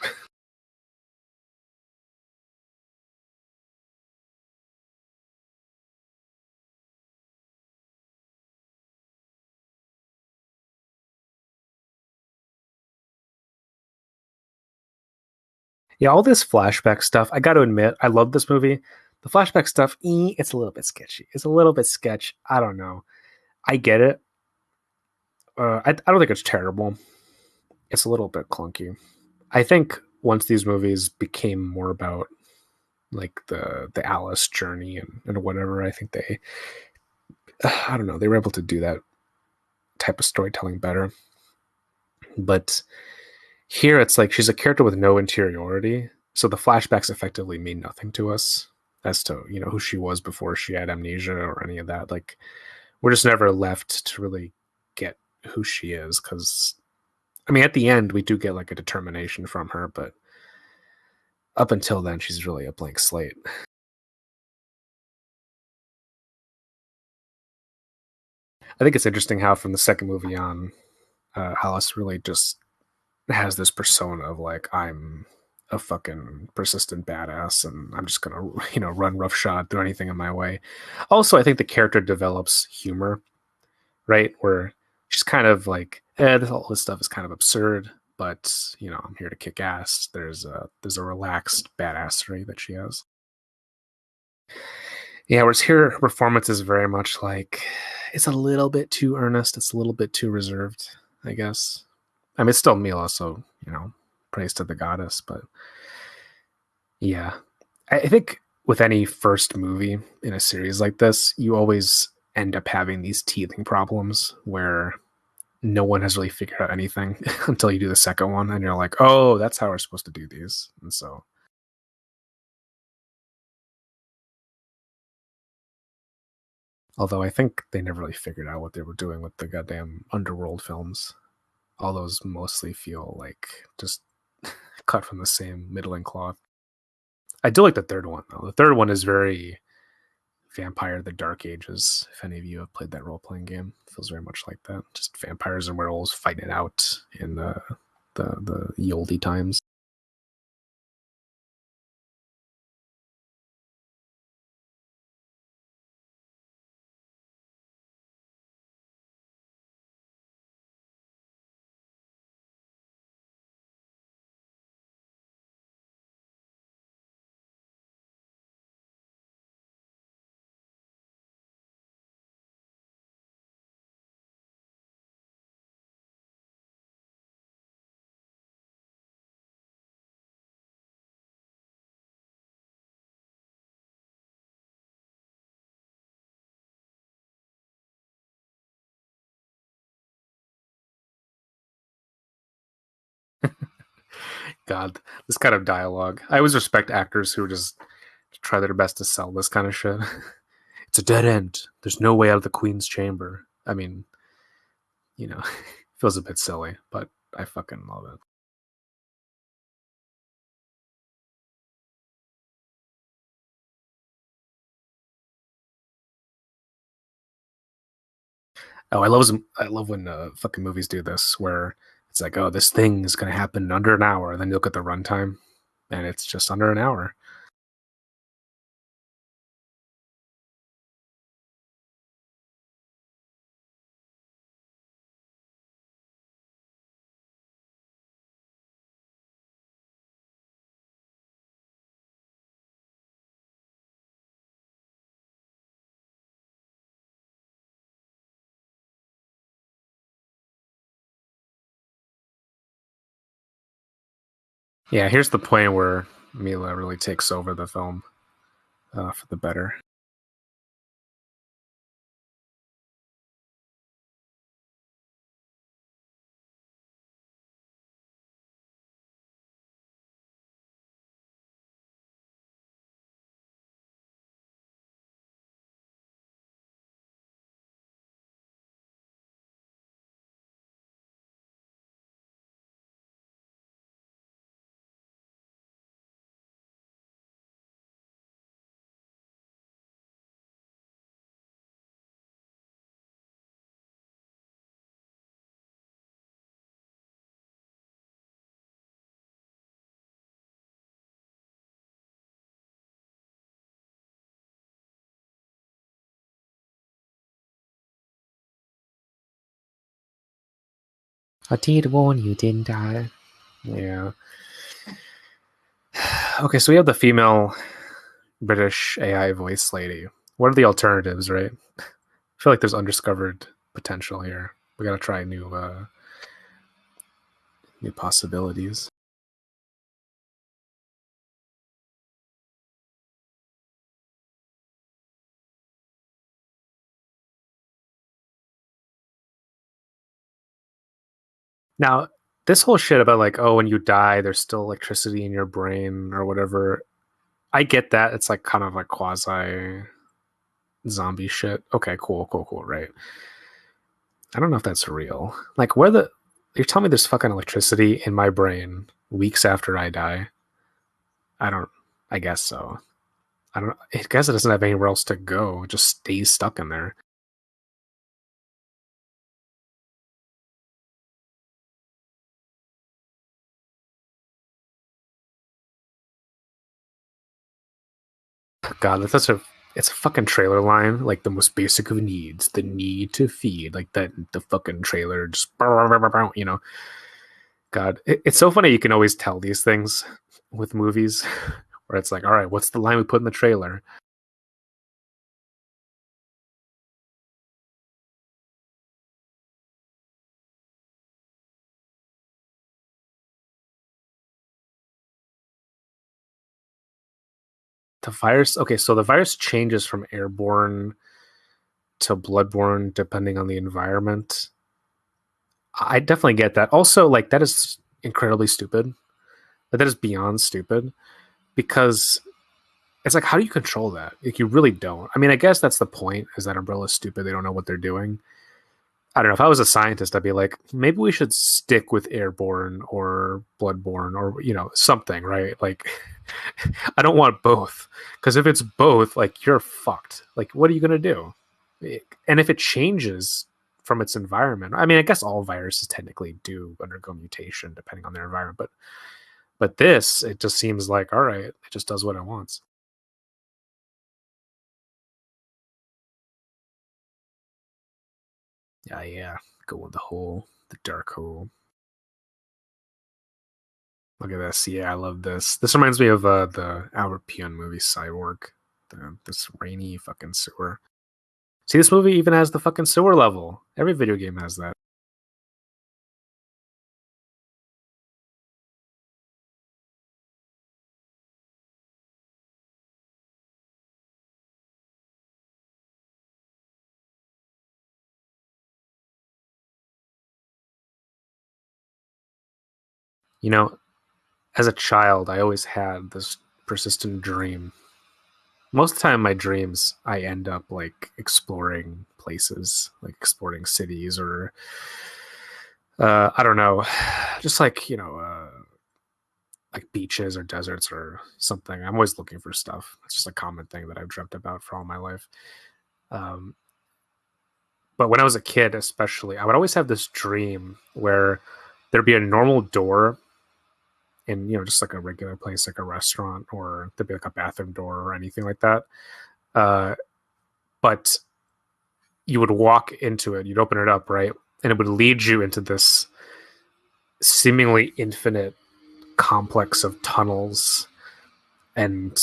Yeah, all this flashback stuff. I got to admit, I love this movie. The flashback stuff, it's a little bit sketchy. It's a little bit sketch. I don't know. I get it. I don't think it's terrible. It's a little bit clunky. I think once these movies became more about like the Alice journey and whatever, I think they, I don't know, they were able to do that type of storytelling better. But here it's like she's a character with no interiority, so the flashbacks effectively mean nothing to us as to who she was before she had amnesia or any of that. Like we're just never left to really get who she is because I mean at the end we do get like a determination from her, but up until then she's really a blank slate. I think it's interesting how from the second movie on, Alice really just has this persona of like I'm a fucking persistent badass and I'm just gonna run roughshod through anything in my way. Also, I think the character develops humor, right? Where she's kind of like, all this stuff is kind of absurd, but I'm here to kick ass. There's a relaxed badassery that she has. Yeah, whereas here her performance is very much like it's a little bit too earnest, it's a little bit too reserved, I guess. I mean, it's still Mila, so praise to the goddess. But yeah, I think with any first movie in a series like this, you always end up having these teething problems where no one has really figured out anything until you do the second one, and you're like, oh, that's how we're supposed to do these. And so, although I think they never really figured out what they were doing with the goddamn underworld films. All those mostly feel like just cut from the same middling cloth. I do like the third one though. The third one is very Vampire the Dark Ages. If any of you have played that role playing game, it feels very much like that. Just vampires and werewolves fighting it out in the ye olde times. God, this kind of dialogue. I always respect actors who just try their best to sell this kind of shit. It's a dead end. There's no way out of the Queen's chamber. I mean, feels a bit silly, but I fucking love it. Oh, I love when fucking movies do this, where it's like, oh, this thing is gonna happen in under an hour, and then you look at the runtime, and it's just under an hour. Yeah, here's the point where Mila really takes over the film for the better. I did warn you, didn't I? Yeah. Okay, so we have the female British AI voice lady. What are the alternatives, right? I feel like there's undiscovered potential here. We gotta try new possibilities. Now, this whole shit about like, oh, when you die, there's still electricity in your brain or whatever. I get that. It's like kind of like quasi zombie shit. Okay, cool, cool, cool, right? I don't know if that's real. Like, where the you're telling me there's fucking electricity in my brain weeks after I die? I don't. I guess so. I don't. I guess it doesn't have anywhere else to go. It just stays stuck in there. God, that's such a. It's a fucking trailer line, like the most basic of needs, the need to feed, like that. The fucking trailer just, God, it's so funny. You can always tell these things with movies, where it's like, all right, what's the line we put in the trailer? the virus. Okay, so the virus changes from airborne to bloodborne depending on the environment. I definitely get that. Also, like that is incredibly stupid. But that is beyond stupid because it's like, how do you control that? Like, you really don't. I mean, I guess that's the point. Is that Umbrella's stupid? They don't know what they're doing. I don't know. If I was a scientist, I'd be like, maybe we should stick with airborne or bloodborne or something, right? Like, I don't want both because if it's both, like you're fucked. Like, what are you gonna do? And if it changes from its environment, I mean, I guess all viruses technically do undergo mutation depending on their environment, but this, it just seems like all right, it just does what it wants. Yeah, yeah. Go in the dark hole. Look at this. Yeah, I love this. This reminds me of the Albert Pion movie Cyborg. This rainy fucking sewer. See, this movie even has the fucking sewer level. Every video game has that. You know, as a child, I always had this persistent dream. Most of the time, in my dreams, I end up like exploring places, like exploring cities or I don't know, just like like beaches or deserts or something. I'm always looking for stuff. It's just a common thing that I've dreamt about for all my life. Um, but when I was a kid, especially, I would always have this dream where there'd be a normal door in just like a regular place, like a restaurant, or there'd be like a bathroom door or anything like that. Uh, but you would walk into it, you'd open it up, right, and it would lead you into this seemingly infinite complex of tunnels and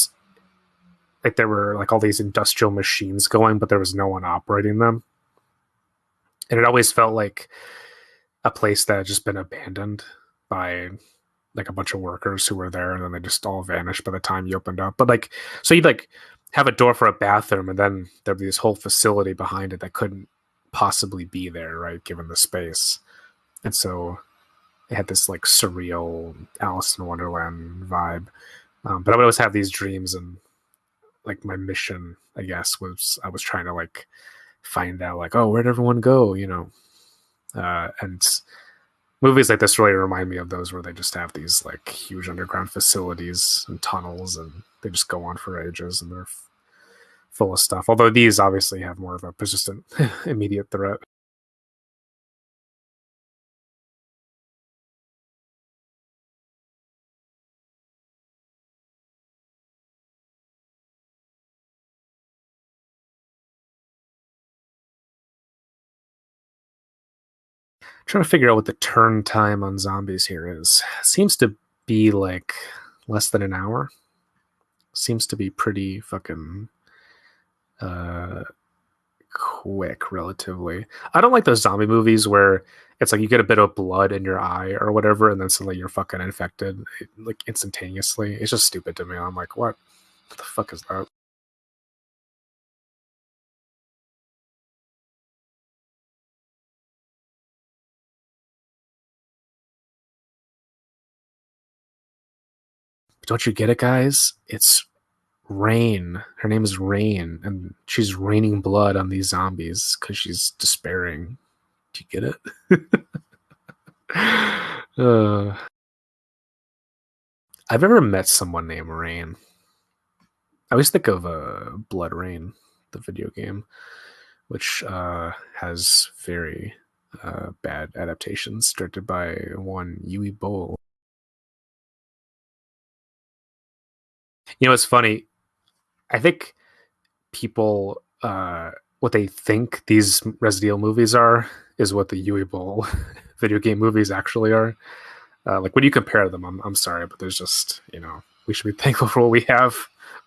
like there were like all these industrial machines going, but there was no one operating them. And it always felt like a place that had just been abandoned by like a bunch of workers who were there, and then they just all vanished by the time you opened up. But like, so you'd like have a door for a bathroom, and then there'd be this whole facility behind it that couldn't possibly be there, right? Given the space. And so it had this like surreal Alice in Wonderland vibe. But I would always have these dreams, and like my mission, I guess, was I was trying to like find out like, oh, where'd everyone go, and movies like this really remind me of those where they just have these like huge underground facilities and tunnels, and they just go on for ages, and they're full of stuff. Although these obviously have more of a persistent, immediate threat. Trying to figure out what the turn time on zombies here is. Seems to be like less than an hour. Seems to be pretty fucking uh quick relatively. I don't like those zombie movies where it's like you get a bit of blood in your eye or whatever, and then suddenly you're fucking infected like instantaneously. It's just stupid to me. I'm like, what the fuck is that? Don't you get it, guys? It's Rain. Her name is Rain, and she's raining blood on these zombies because she's despairing. Do you get it? uh, I've never met someone named Rain. I always think of Blood Rain, the video game, which has very bad adaptations, directed by one Yui Bowl. It's funny. I think people, what they think these Resident Evil movies are, is what the Yui Bowl video game movies actually are. Like when you compare them, I'm sorry, but there's just we should be thankful for what we have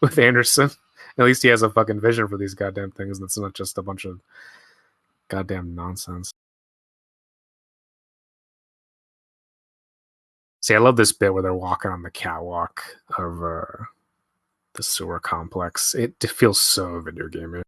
with Anderson. At least he has a fucking vision for these goddamn things. That's not just a bunch of goddamn nonsense. See, I love this bit where they're walking on the catwalk of the sewer complex. It feels so video gamey.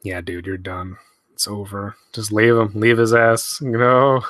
Yeah, dude, you're done. It's over. Just leave him. Leave his ass. You know.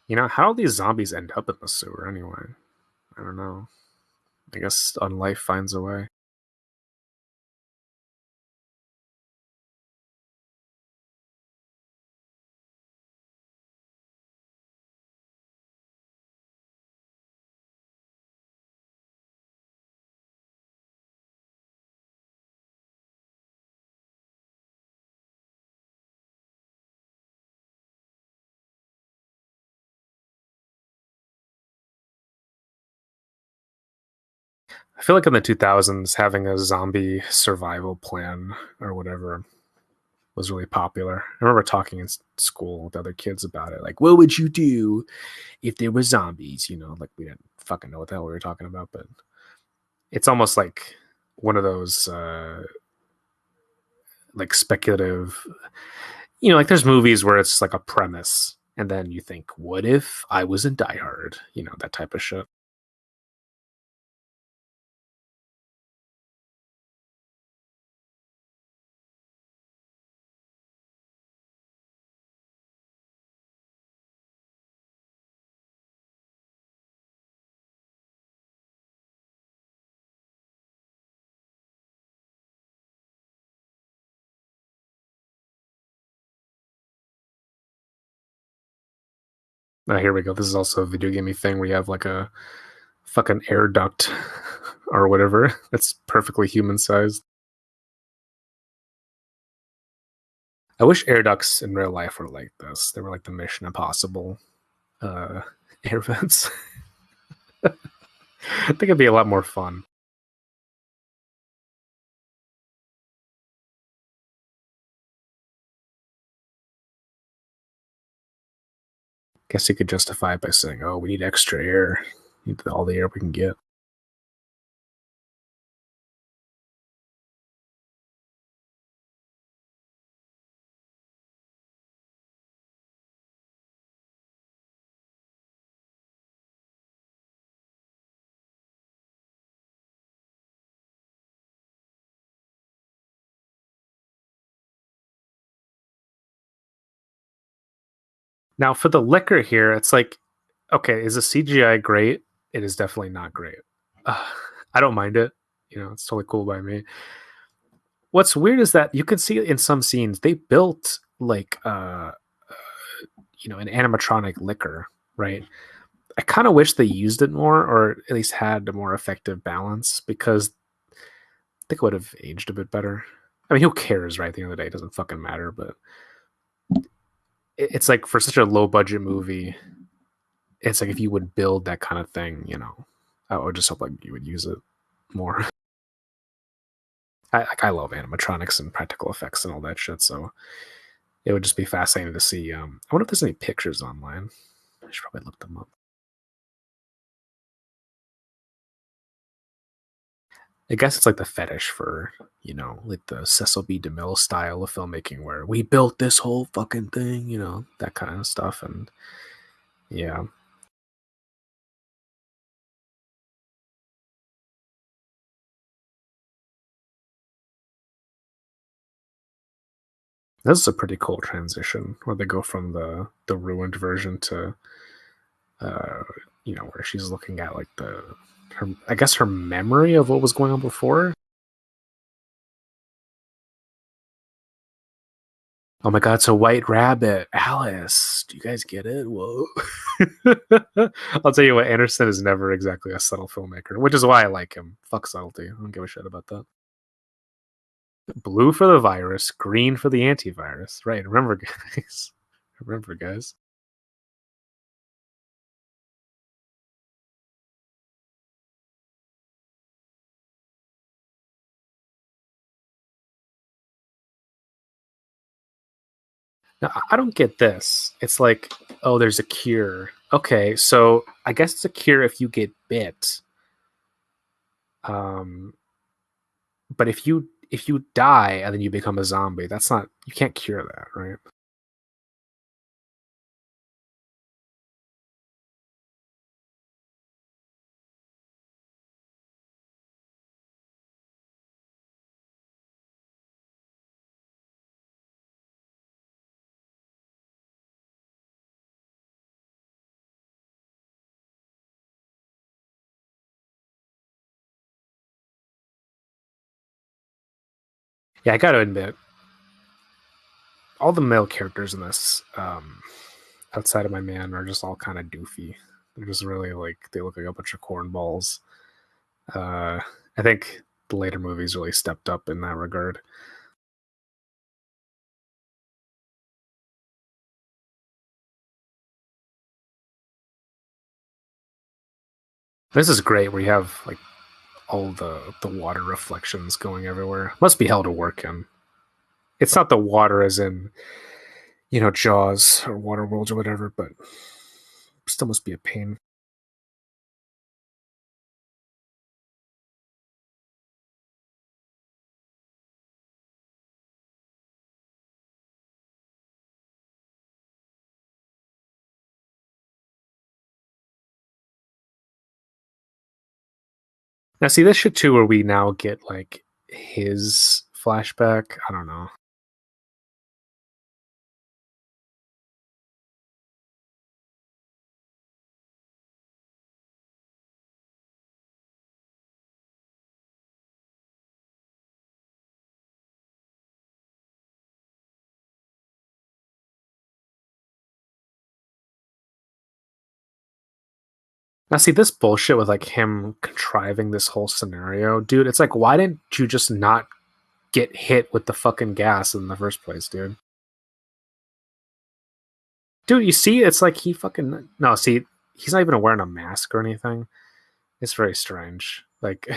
You know, how do these zombies end up in the sewer anyway? I don't know. I guess life finds a way. I feel like in the 2000s, having a zombie survival plan or whatever was really popular. I remember talking in school with other kids about it. Like, what would you do if there were zombies? You know, like we didn't fucking know what the hell we were talking about, but it's almost like one of those like speculative, you know, like there's movies where it's like a premise and then you think, what if I was in Die Hard? You know, that type of shit. Here we go. This is also a video gamey thing where you have like a fucking air duct or whatever that's perfectly human sized. I wish air ducts in real life were like this. They were like the Mission Impossible uh, air vents. I think it'd be a lot more fun. Guess you could justify it by saying, "Oh, we need extra air. We need all the air we can get." Now, for the liquor here, it's like, okay, is the CGI great? It is definitely not great. Uh, I don't mind it. You know, it's totally cool by me. What's weird is that you can see in some scenes they built like you know, an animatronic liquor, right? I kind of wish they used it more, or at least had a more effective balance, because I think it would have aged a bit better. I mean, who cares, right? At the end of the day, it doesn't fucking matter. But it's like for such a low budget movie, it's like if you would build that kind of thing, you know, I would just hope like you would use it more. I love animatronics and practical effects and all that shit, so it would just be fascinating to see. I wonder if there's any pictures online. I should probably look them up. I guess it's like the fetish for, you know, like the Cecil B. DeMille style of filmmaking where we built this whole fucking thing, you know, that kind of stuff. And yeah, this is a pretty cool transition where they go from the ruined version to uh, where she's looking at like I guess her memory of what was going on before. Oh my god, it's a white rabbit. Alice, do you guys get it? Whoa. I'll tell you what, Anderson is never exactly a subtle filmmaker, which is why I like him. Fuck subtlety. I don't give a shit about that. Blue for the virus, green for the antivirus. Right, remember, guys. Remember, guys. Now, I don't get this. It's like, oh, there's a cure. Okay, so I guess it's a cure if you get bit. Um, but if you die and then you become a zombie, that's not, you can't cure that, right? Yeah, I gotta admit, all the male characters in this, outside of my man, are just all kind of doofy. They're just really like, they look like a bunch of cornballs. Uh, I think the later movies really stepped up in that regard. This is great where you have like all the water reflections going everywhere. Must be hell to work in. It's not the water as in, Jaws or Water Worlds or whatever, but still must be a pain. Now, see this shit too, where we now get like his flashback. I don't know. Now, see this bullshit with like him contriving this whole scenario, dude. It's like, why didn't you just not get hit with the fucking gas in the first place, dude? Dude, you see, it's like he fucking no. See, he's not even wearing a mask or anything. It's very strange. Like,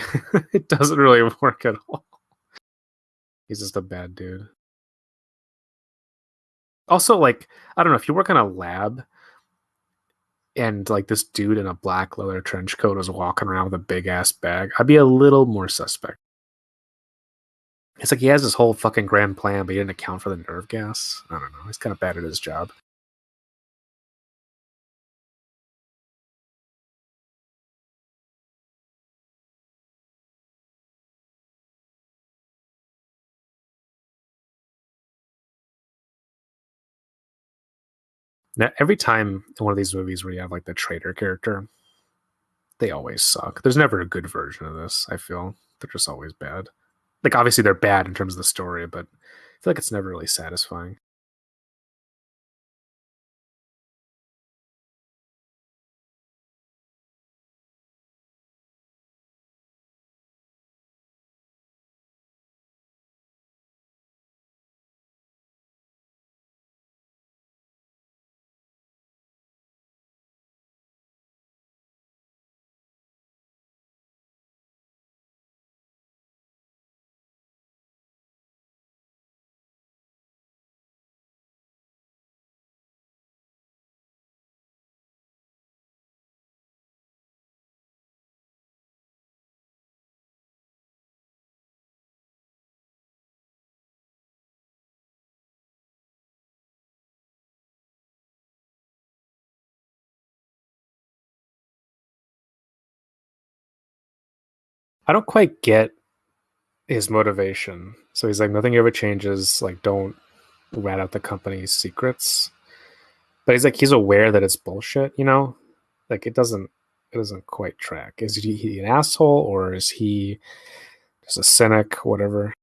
it doesn't really work at all. He's just a bad dude. Also, like, I don't know if you work in a lab and like this dude in a black leather trench coat was walking around with a big ass bag, I'd be a little more suspect. It's like he has this whole fucking grand plan, but he didn't account for the nerve gas. I don't know. He's kind of bad at his job. Now, every time in one of these movies where you have like the traitor character, they always suck. There's never a good version of this, I feel. They're just always bad. Like, obviously, they're bad in terms of the story, but I feel like it's never really satisfying. I don't quite get his motivation. So he's like, nothing ever changes. Like, don't rat out the company's secrets. But he's like, he's aware that it's bullshit, Like it doesn't quite track. Is he an asshole or is he just a cynic? Whatever.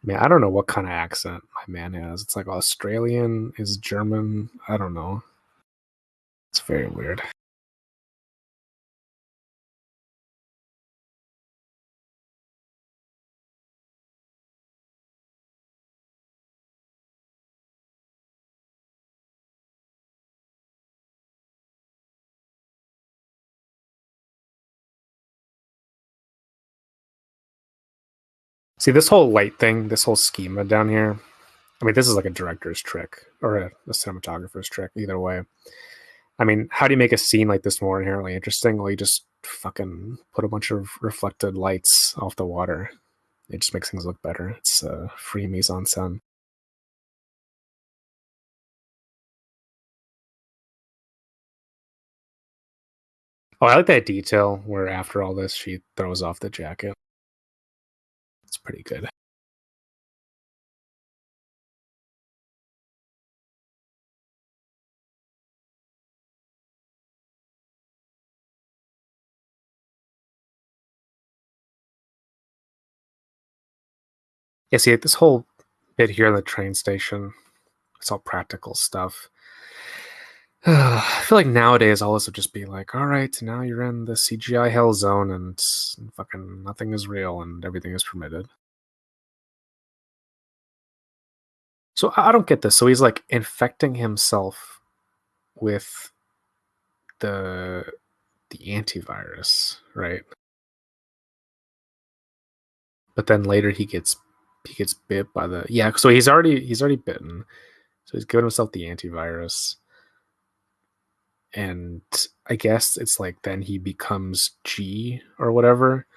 Man, I don't know what kind of accent my man has. It's like Australian, is German. I don't know. It's very weird. See, this whole light thing, this whole schema down here. I mean, this is like a director's trick or a cinematographer's trick, either way. I mean, how do you make a scene like this more inherently interesting? Well, you just fucking put a bunch of reflected lights off the water. It just makes things look better. It's free mise en scène. Oh, I like that detail where after all this, she throws off the jacket. It's pretty good. Yeah, see, this whole bit here in the train station, it's all practical stuff. I feel like nowadays all this would just be like, all right, now you're in the CGI hell zone and fucking nothing is real and everything is permitted. So I don't get this. So he's like infecting himself with the the antivirus, right? But then later he gets bit by the yeah. So he's already bitten. So he's given himself the antivirus, and I guess it's like then he becomes G or whatever.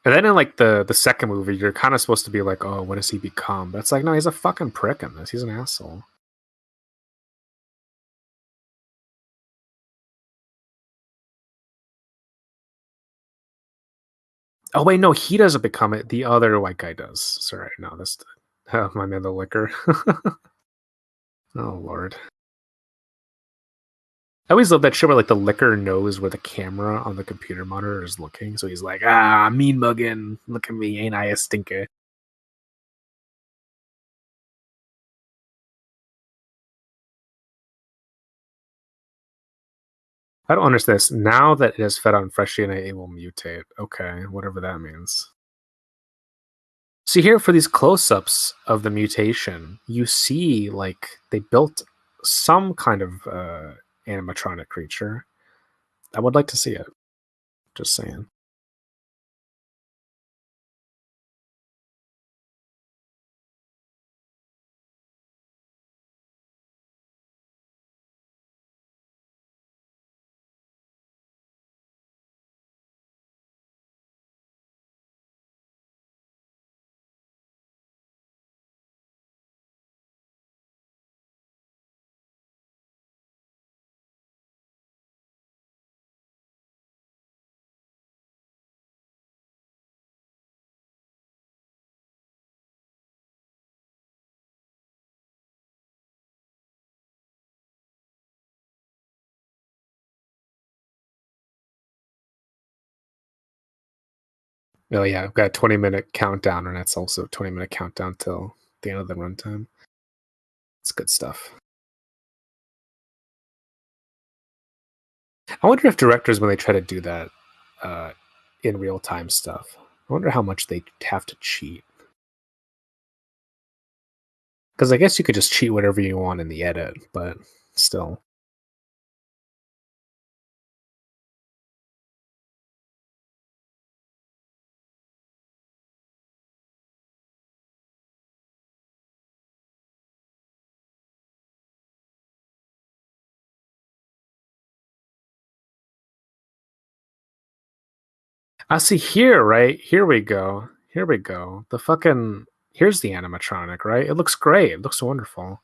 And then in like the second movie, you're kind of supposed to be like, oh, what does he become? But it's like, no, he's a fucking prick in this. He's an asshole. Oh wait, no, he doesn't become it. The other white guy does. Sorry, no, that's my man, the liquor. Oh lord. I always love that shit where like the liquor knows where the camera on the computer monitor is looking, so he's like, ah, mean mugging, look at me, ain't I a stinker? I don't understand this. Now that it is fed on fresh DNA, it will mutate. Okay, whatever that means. See here for these close-ups of the mutation, you see like they built some kind of animatronic creature. I would like to see it. Just saying. Oh yeah, I've got a 20-minute countdown, and that's also a 20-minute countdown till the end of the runtime. It's good stuff. I wonder if directors, when they try to do that uh, in real time stuff, I wonder how much they have to cheat. Because I guess you could just cheat whatever you want in the edit, but still. I see here, right? Here we go. Here we go. The fucking here's the animatronic, right? It looks great. It looks wonderful.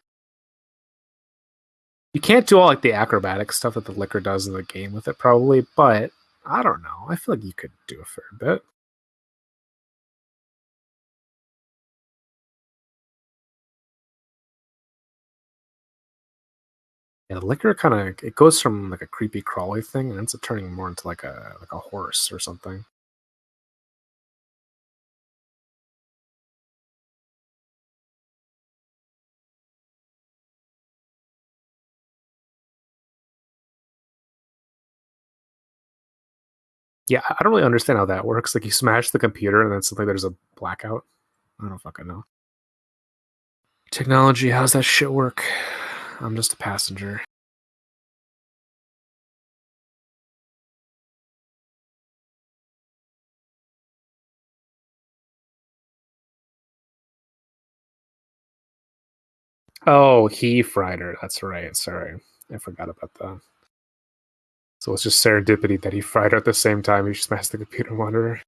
You can't do all like the acrobatic stuff that the liquor does in the game with it, probably, but I don't know. I feel like you could do a fair bit. Yeah, the liquor kind of it goes from like a creepy crawly thing and ends up turning more into like a horse or something. Yeah, I don't really understand how that works. Like you smash the computer and then suddenly there's a blackout. I don't fucking know. Technology, how's that shit work? I'm just a passenger. Oh, he fried her. That's right. Sorry. I forgot about that. So it's just serendipity that he fried her at the same time he smashed the computer monitor.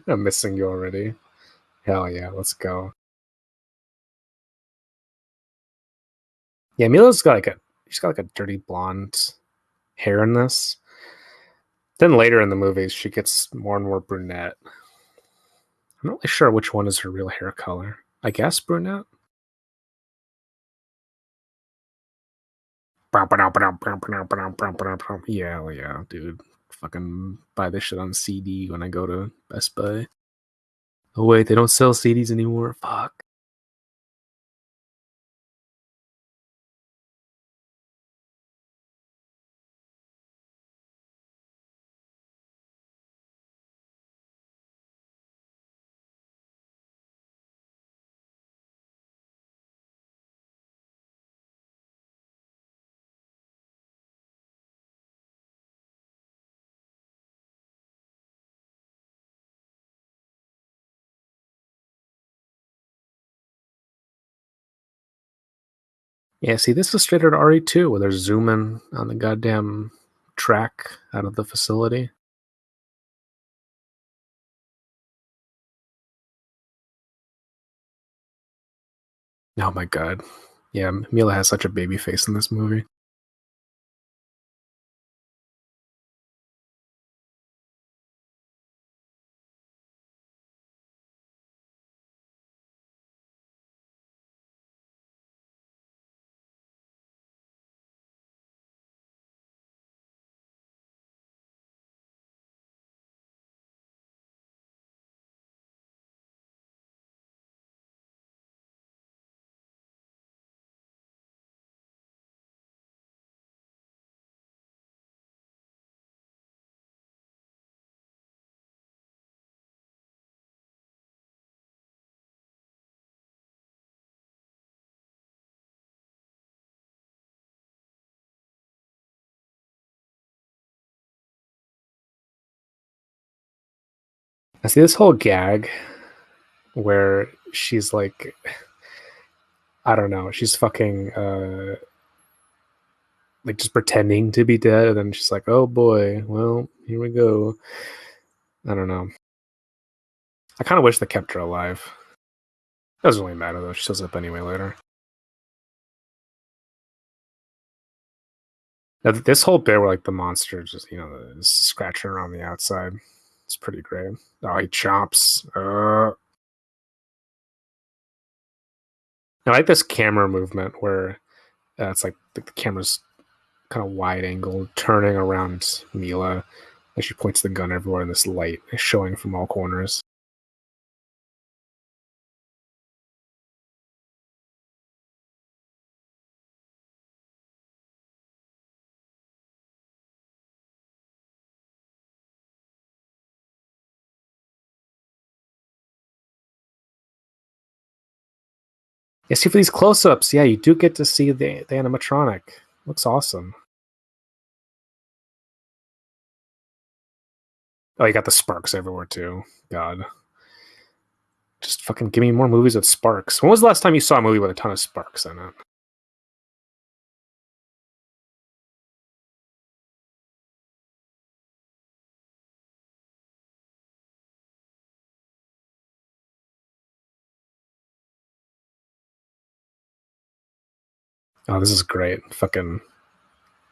I'm missing you already. Hell yeah, let's go. Yeah, Mila's got she's got like a dirty blonde hair in this. Then later in the movies, she gets more and more brunette. I'm not really sure which one is her real hair color. I guess brunette. Yeah, well, yeah, dude. Fucking buy this shit on CD when I go to Best Buy. Oh wait, they don't sell CDs anymore. Fuck. Yeah, see, this is straight out RE2 where they're zooming on the goddamn track out of the facility. Oh my god. Yeah, Mila has such a baby face in this movie. I see this whole gag where she's like, I don't know, she's fucking like just pretending to be dead, and then she's like, "Oh boy, well, here we go." I don't know. I kind of wish they kept her alive. Doesn't really matter though. She shows up anyway later. Now, this whole bit where like the monster just is scratching around the outside, it's pretty great. Oh, he chomps. I like this camera movement where it's like the camera's kind of wide angle, turning around Mila as she points the gun everywhere, and this light is showing from all corners. Yeah, see, for these close-ups, yeah, you do get to see the animatronic. Looks awesome. Oh, you got the sparks everywhere too. God, just fucking give me more movies with sparks. When was the last time you saw a movie with a ton of sparks in it? Oh, this is great. Fucking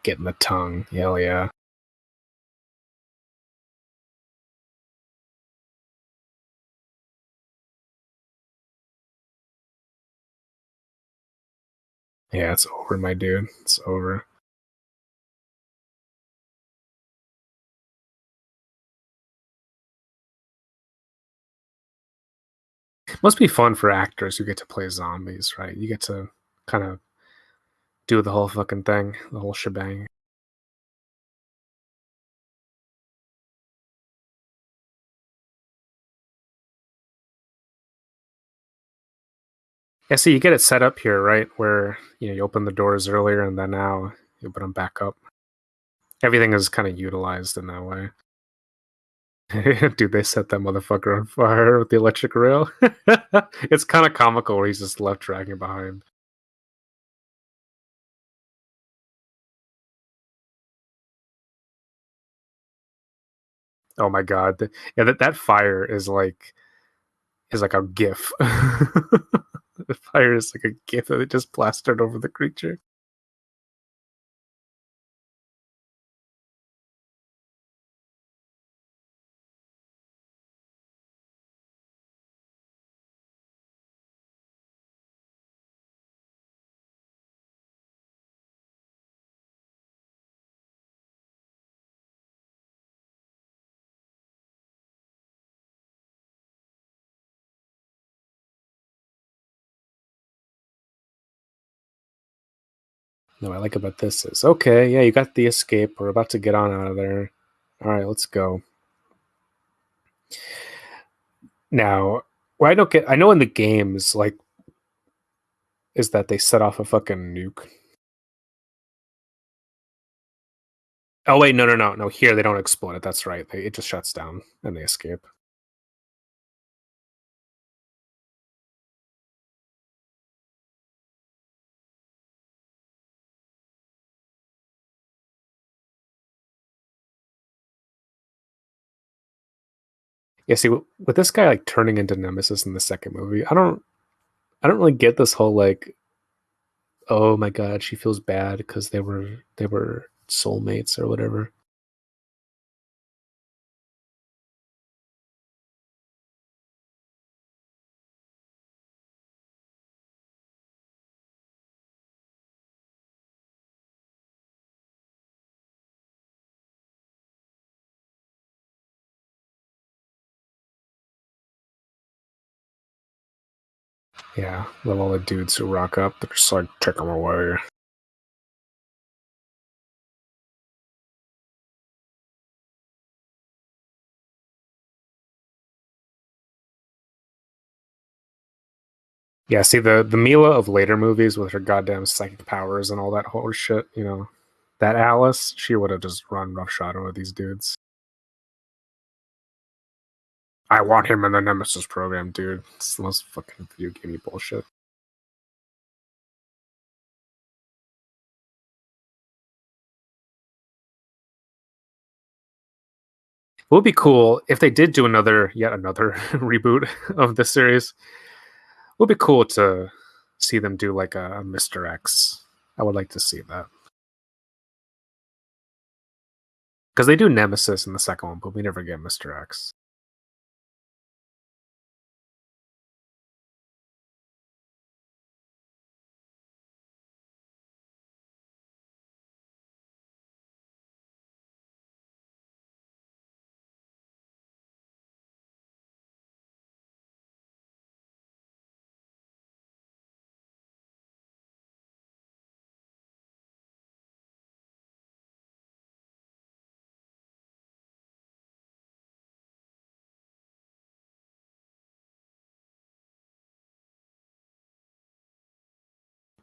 getting the tongue. Hell yeah. Yeah, it's over, my dude. It's over. Must be fun for actors who get to play zombies, right? You get to kind of do the whole fucking thing, the whole shebang. Yeah, see, you get it set up here, right? Where you open the doors earlier, and then now you open them back up. Everything is kind of utilized in that way. Dude, they set that motherfucker on fire with the electric rail. It's kind of comical where he's just left dragging behind. Oh my god. Yeah, that fire is like a gif. The fire is like a gif that it just plastered over the creature. No, I like about this is okay, yeah, you got the escape. We're about to get on out of there. Alright, let's go. Now, what I don't get, I know in the games, like, is that they set off a fucking nuke. Oh wait, no, no, no, no. Here they don't explode it. That's right. It just shuts down and they escape. Yeah, see, with this guy like turning into Nemesis in the second movie, I don't really get this whole like, oh my god, she feels bad because they were soulmates or whatever. Yeah, love all the dudes who rock up. They're just like, take them away. Yeah, see the Mila of later movies with her goddamn psychic powers and all that whole shit. That Alice, she would have just run roughshod over these dudes. I want him in the Nemesis program, dude. It's the most fucking video gamey bullshit. It would be cool if they did do yet another reboot of the series. It would be cool to see them do like a Mr. X. I would like to see that. Because they do Nemesis in the second one, but we never get Mr. X.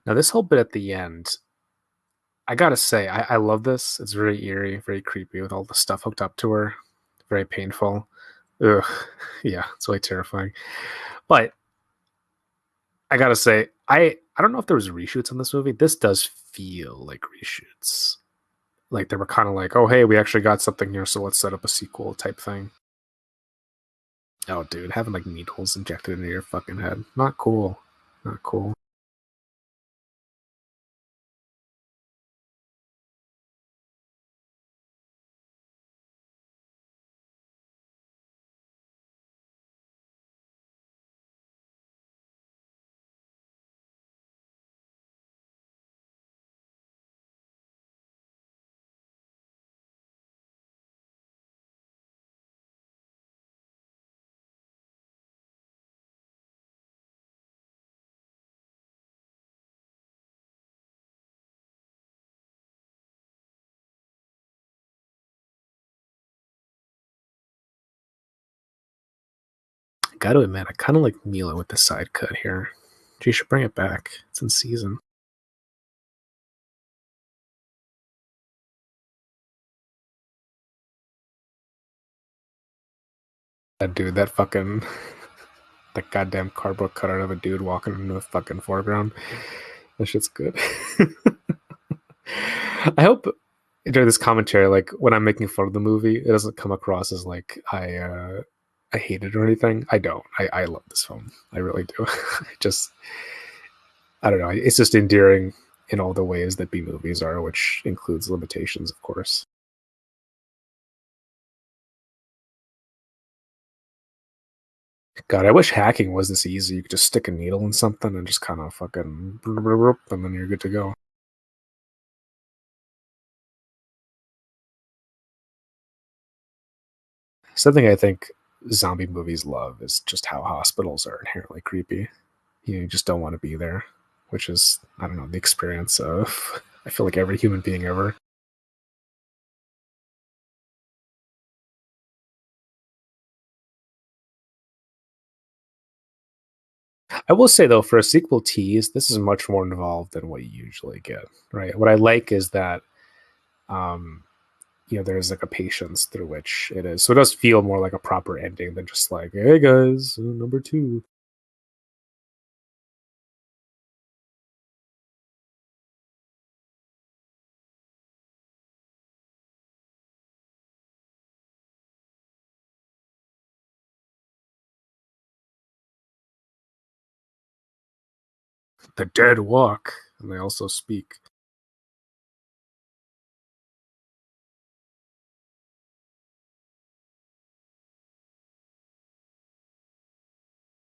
Now, this whole bit at the end, I gotta say, I love this. It's very eerie, very creepy with all the stuff hooked up to her. Very painful. Ugh. Yeah, it's really terrifying. But I gotta say, I don't know if there was reshoots on this movie. This does feel like reshoots. Like they were kind of like, oh hey, we actually got something here, so let's set up a sequel type thing. Oh dude, having like needles injected into your fucking head. Not cool. Not cool. I gotta admit, I kind of like Mila with the side cut here. She should bring it back. It's in season. That dude, that fucking that goddamn cardboard cutout of a dude walking into a fucking foreground. That shit's good. I hope during this commentary, like when I'm making fun of the movie, it doesn't come across as like I hate it or anything. I don't. I love this film. I really do. Just I don't know. It's just endearing in all the ways that B movies are, which includes limitations, of course. God, I wish hacking was this easy. You could just stick a needle in something and just kind of fucking, and then you're good to go. Something I think zombie movies love is just how hospitals are inherently creepy. You just don't want to be there, which is, I don't know, the experience of, I feel like every human being ever. I will say, though, for a sequel tease, this is much more involved than what you usually get, right? What I like is that, um, there's like a patience through which it is. So it does feel more like a proper ending than just like, hey guys, number two. The dead walk, and they also speak.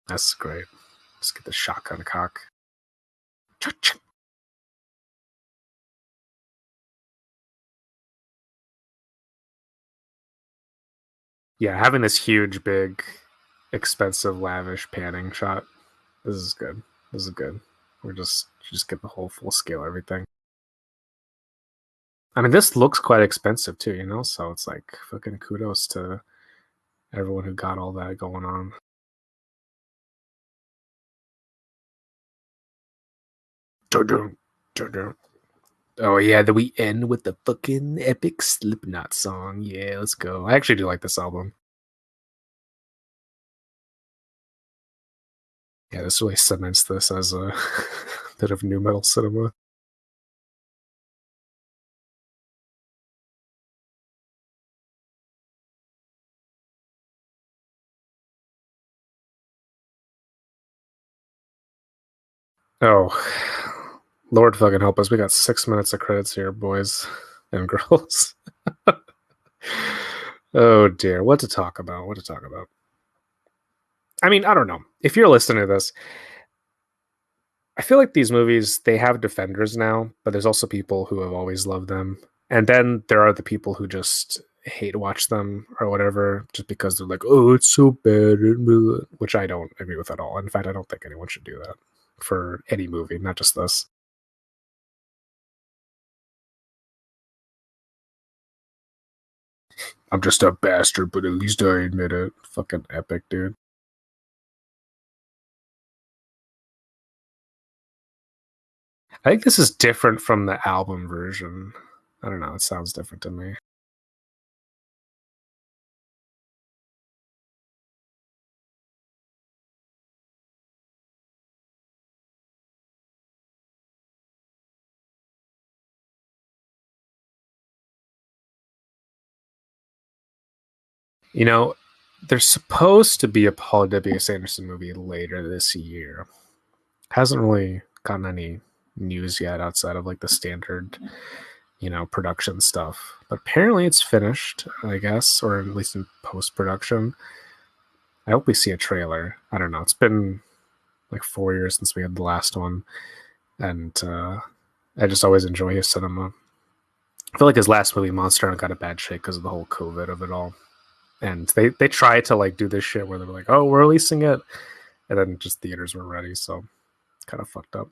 That's great. Let's get the shotgun cock. Yeah, having this huge, big, expensive, lavish panning shot. This is good. This is good. We're just get the whole full scale everything. I mean, this looks quite expensive too, So it's like fucking kudos to everyone who got all that going on. Dun-dun, dun-dun. Oh yeah, then we end with the fucking epic Slipknot song. Yeah, let's go. I actually do like this album. Yeah, this really cements this as a bit of new metal cinema. Oh, Lord fucking help us. We got 6 minutes of credits here, boys and girls. Oh dear, what to talk about? What to talk about? I mean, I don't know. If you're listening to this, I feel like these movies they have defenders now, but there's also people who have always loved them, and then there are the people who just hate to watch them or whatever, just because they're like, "Oh, it's so bad," which I don't agree with at all. In fact, I don't think anyone should do that for any movie, not just this. I'm just a bastard, but at least I admit it. Fucking epic, dude. I think this is different from the album version. I don't know. It sounds different to me. You know, there's supposed to be a Paul W.S. Anderson movie later this year. Hasn't really gotten any news yet outside of like the standard, production stuff. But apparently it's finished, I guess, or at least in post production. I hope we see a trailer. I don't know. It's been like 4 years since we had the last one, and I just always enjoy his cinema. I feel like his last movie, Monster, got a bad shake because of the whole COVID of it all. And they tried to like do this shit where they were like, "Oh, we're releasing it," and then just theaters were ready, so it's kind of fucked up.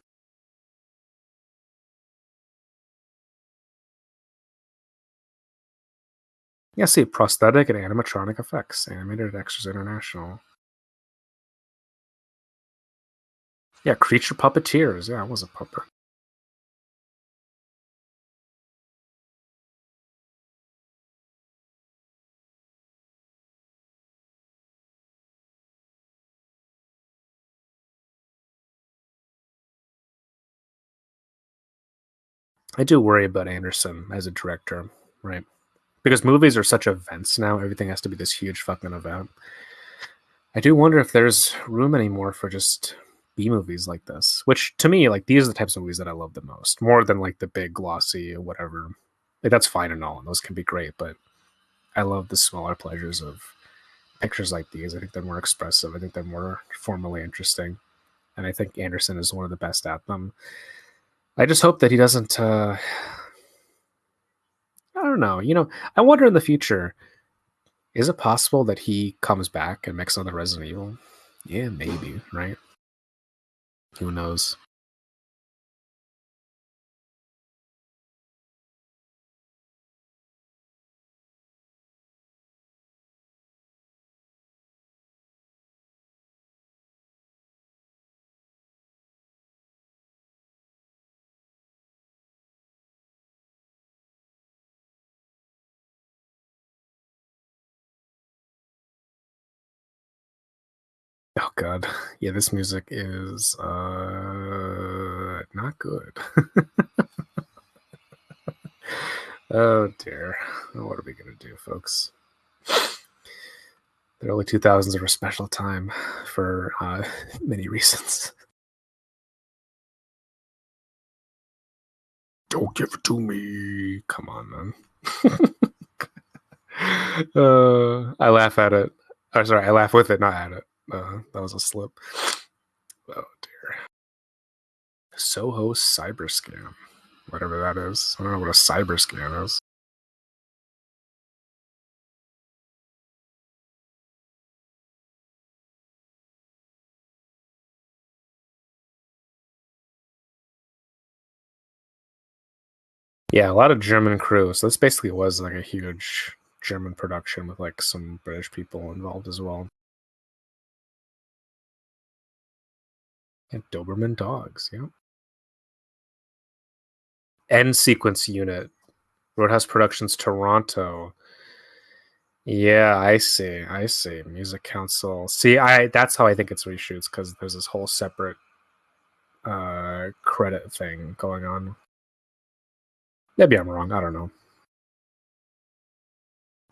Yeah, see, prosthetic and animatronic effects, animated extras international. Yeah, creature puppeteers. Yeah, I was a puppet. I do worry about Anderson as a director, right? Because movies are such events now. Everything has to be this huge fucking event. I do wonder if there's room anymore for just B movies like this. Which to me, like these are the types of movies that I love the most, more than like the big glossy or whatever. Like that's fine and all, and those can be great, but I love the smaller pleasures of pictures like these. I think they're more expressive. I think they're more formally interesting, and I think Anderson is one of the best at them. I just hope that he doesn't. I don't know. I wonder in the future. Is it possible that he comes back and makes another Resident Evil? Yeah, maybe. Right? Who knows? Oh god. Yeah, this music is not good. Oh dear. What are we gonna do, folks? The early 2000s are a special time for many reasons. Don't give it to me. Come on, man. I laugh at it. Oh, sorry, I laugh with it, not at it. That was a slip. Oh dear. Soho cyber scam. Whatever that is. I don't know what a cyber scam is. Yeah, a lot of German crew. So this basically was like a huge German production with like some British people involved as well. And Doberman dogs, yeah. End sequence unit. Roadhouse Productions Toronto. Yeah, I see. I see. Music Council. See, I that's how I think it's reshoots because there's this whole separate credit thing going on. Maybe I'm wrong. I don't know.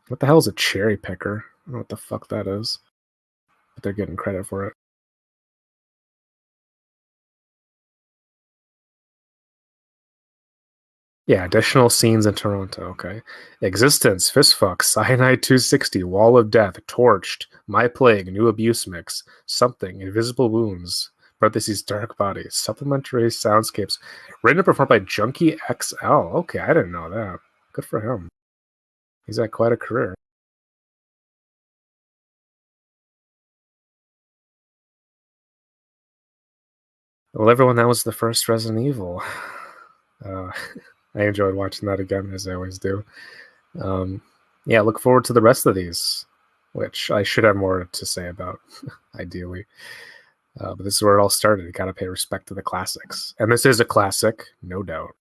What the hell is a cherry picker? I don't know what the fuck that is. But they're getting credit for it. Yeah, additional scenes in Toronto. Okay. Existence, Fistfuck, Cyanide 260, Wall of Death, Torched, My Plague, New Abuse Mix, Something, Invisible Wounds, parentheses, Dark Body, Supplementary Soundscapes, written and performed by Junkie XL. Okay, I didn't know that. Good for him. He's had quite a career. Well, everyone, that was the first Resident Evil. Uh, I enjoyed watching that again, as I always do. Um, yeah, look forward to the rest of these, which I should have more to say about, ideally. But this is where it all started. You got to pay respect to the classics. And this is a classic, no doubt.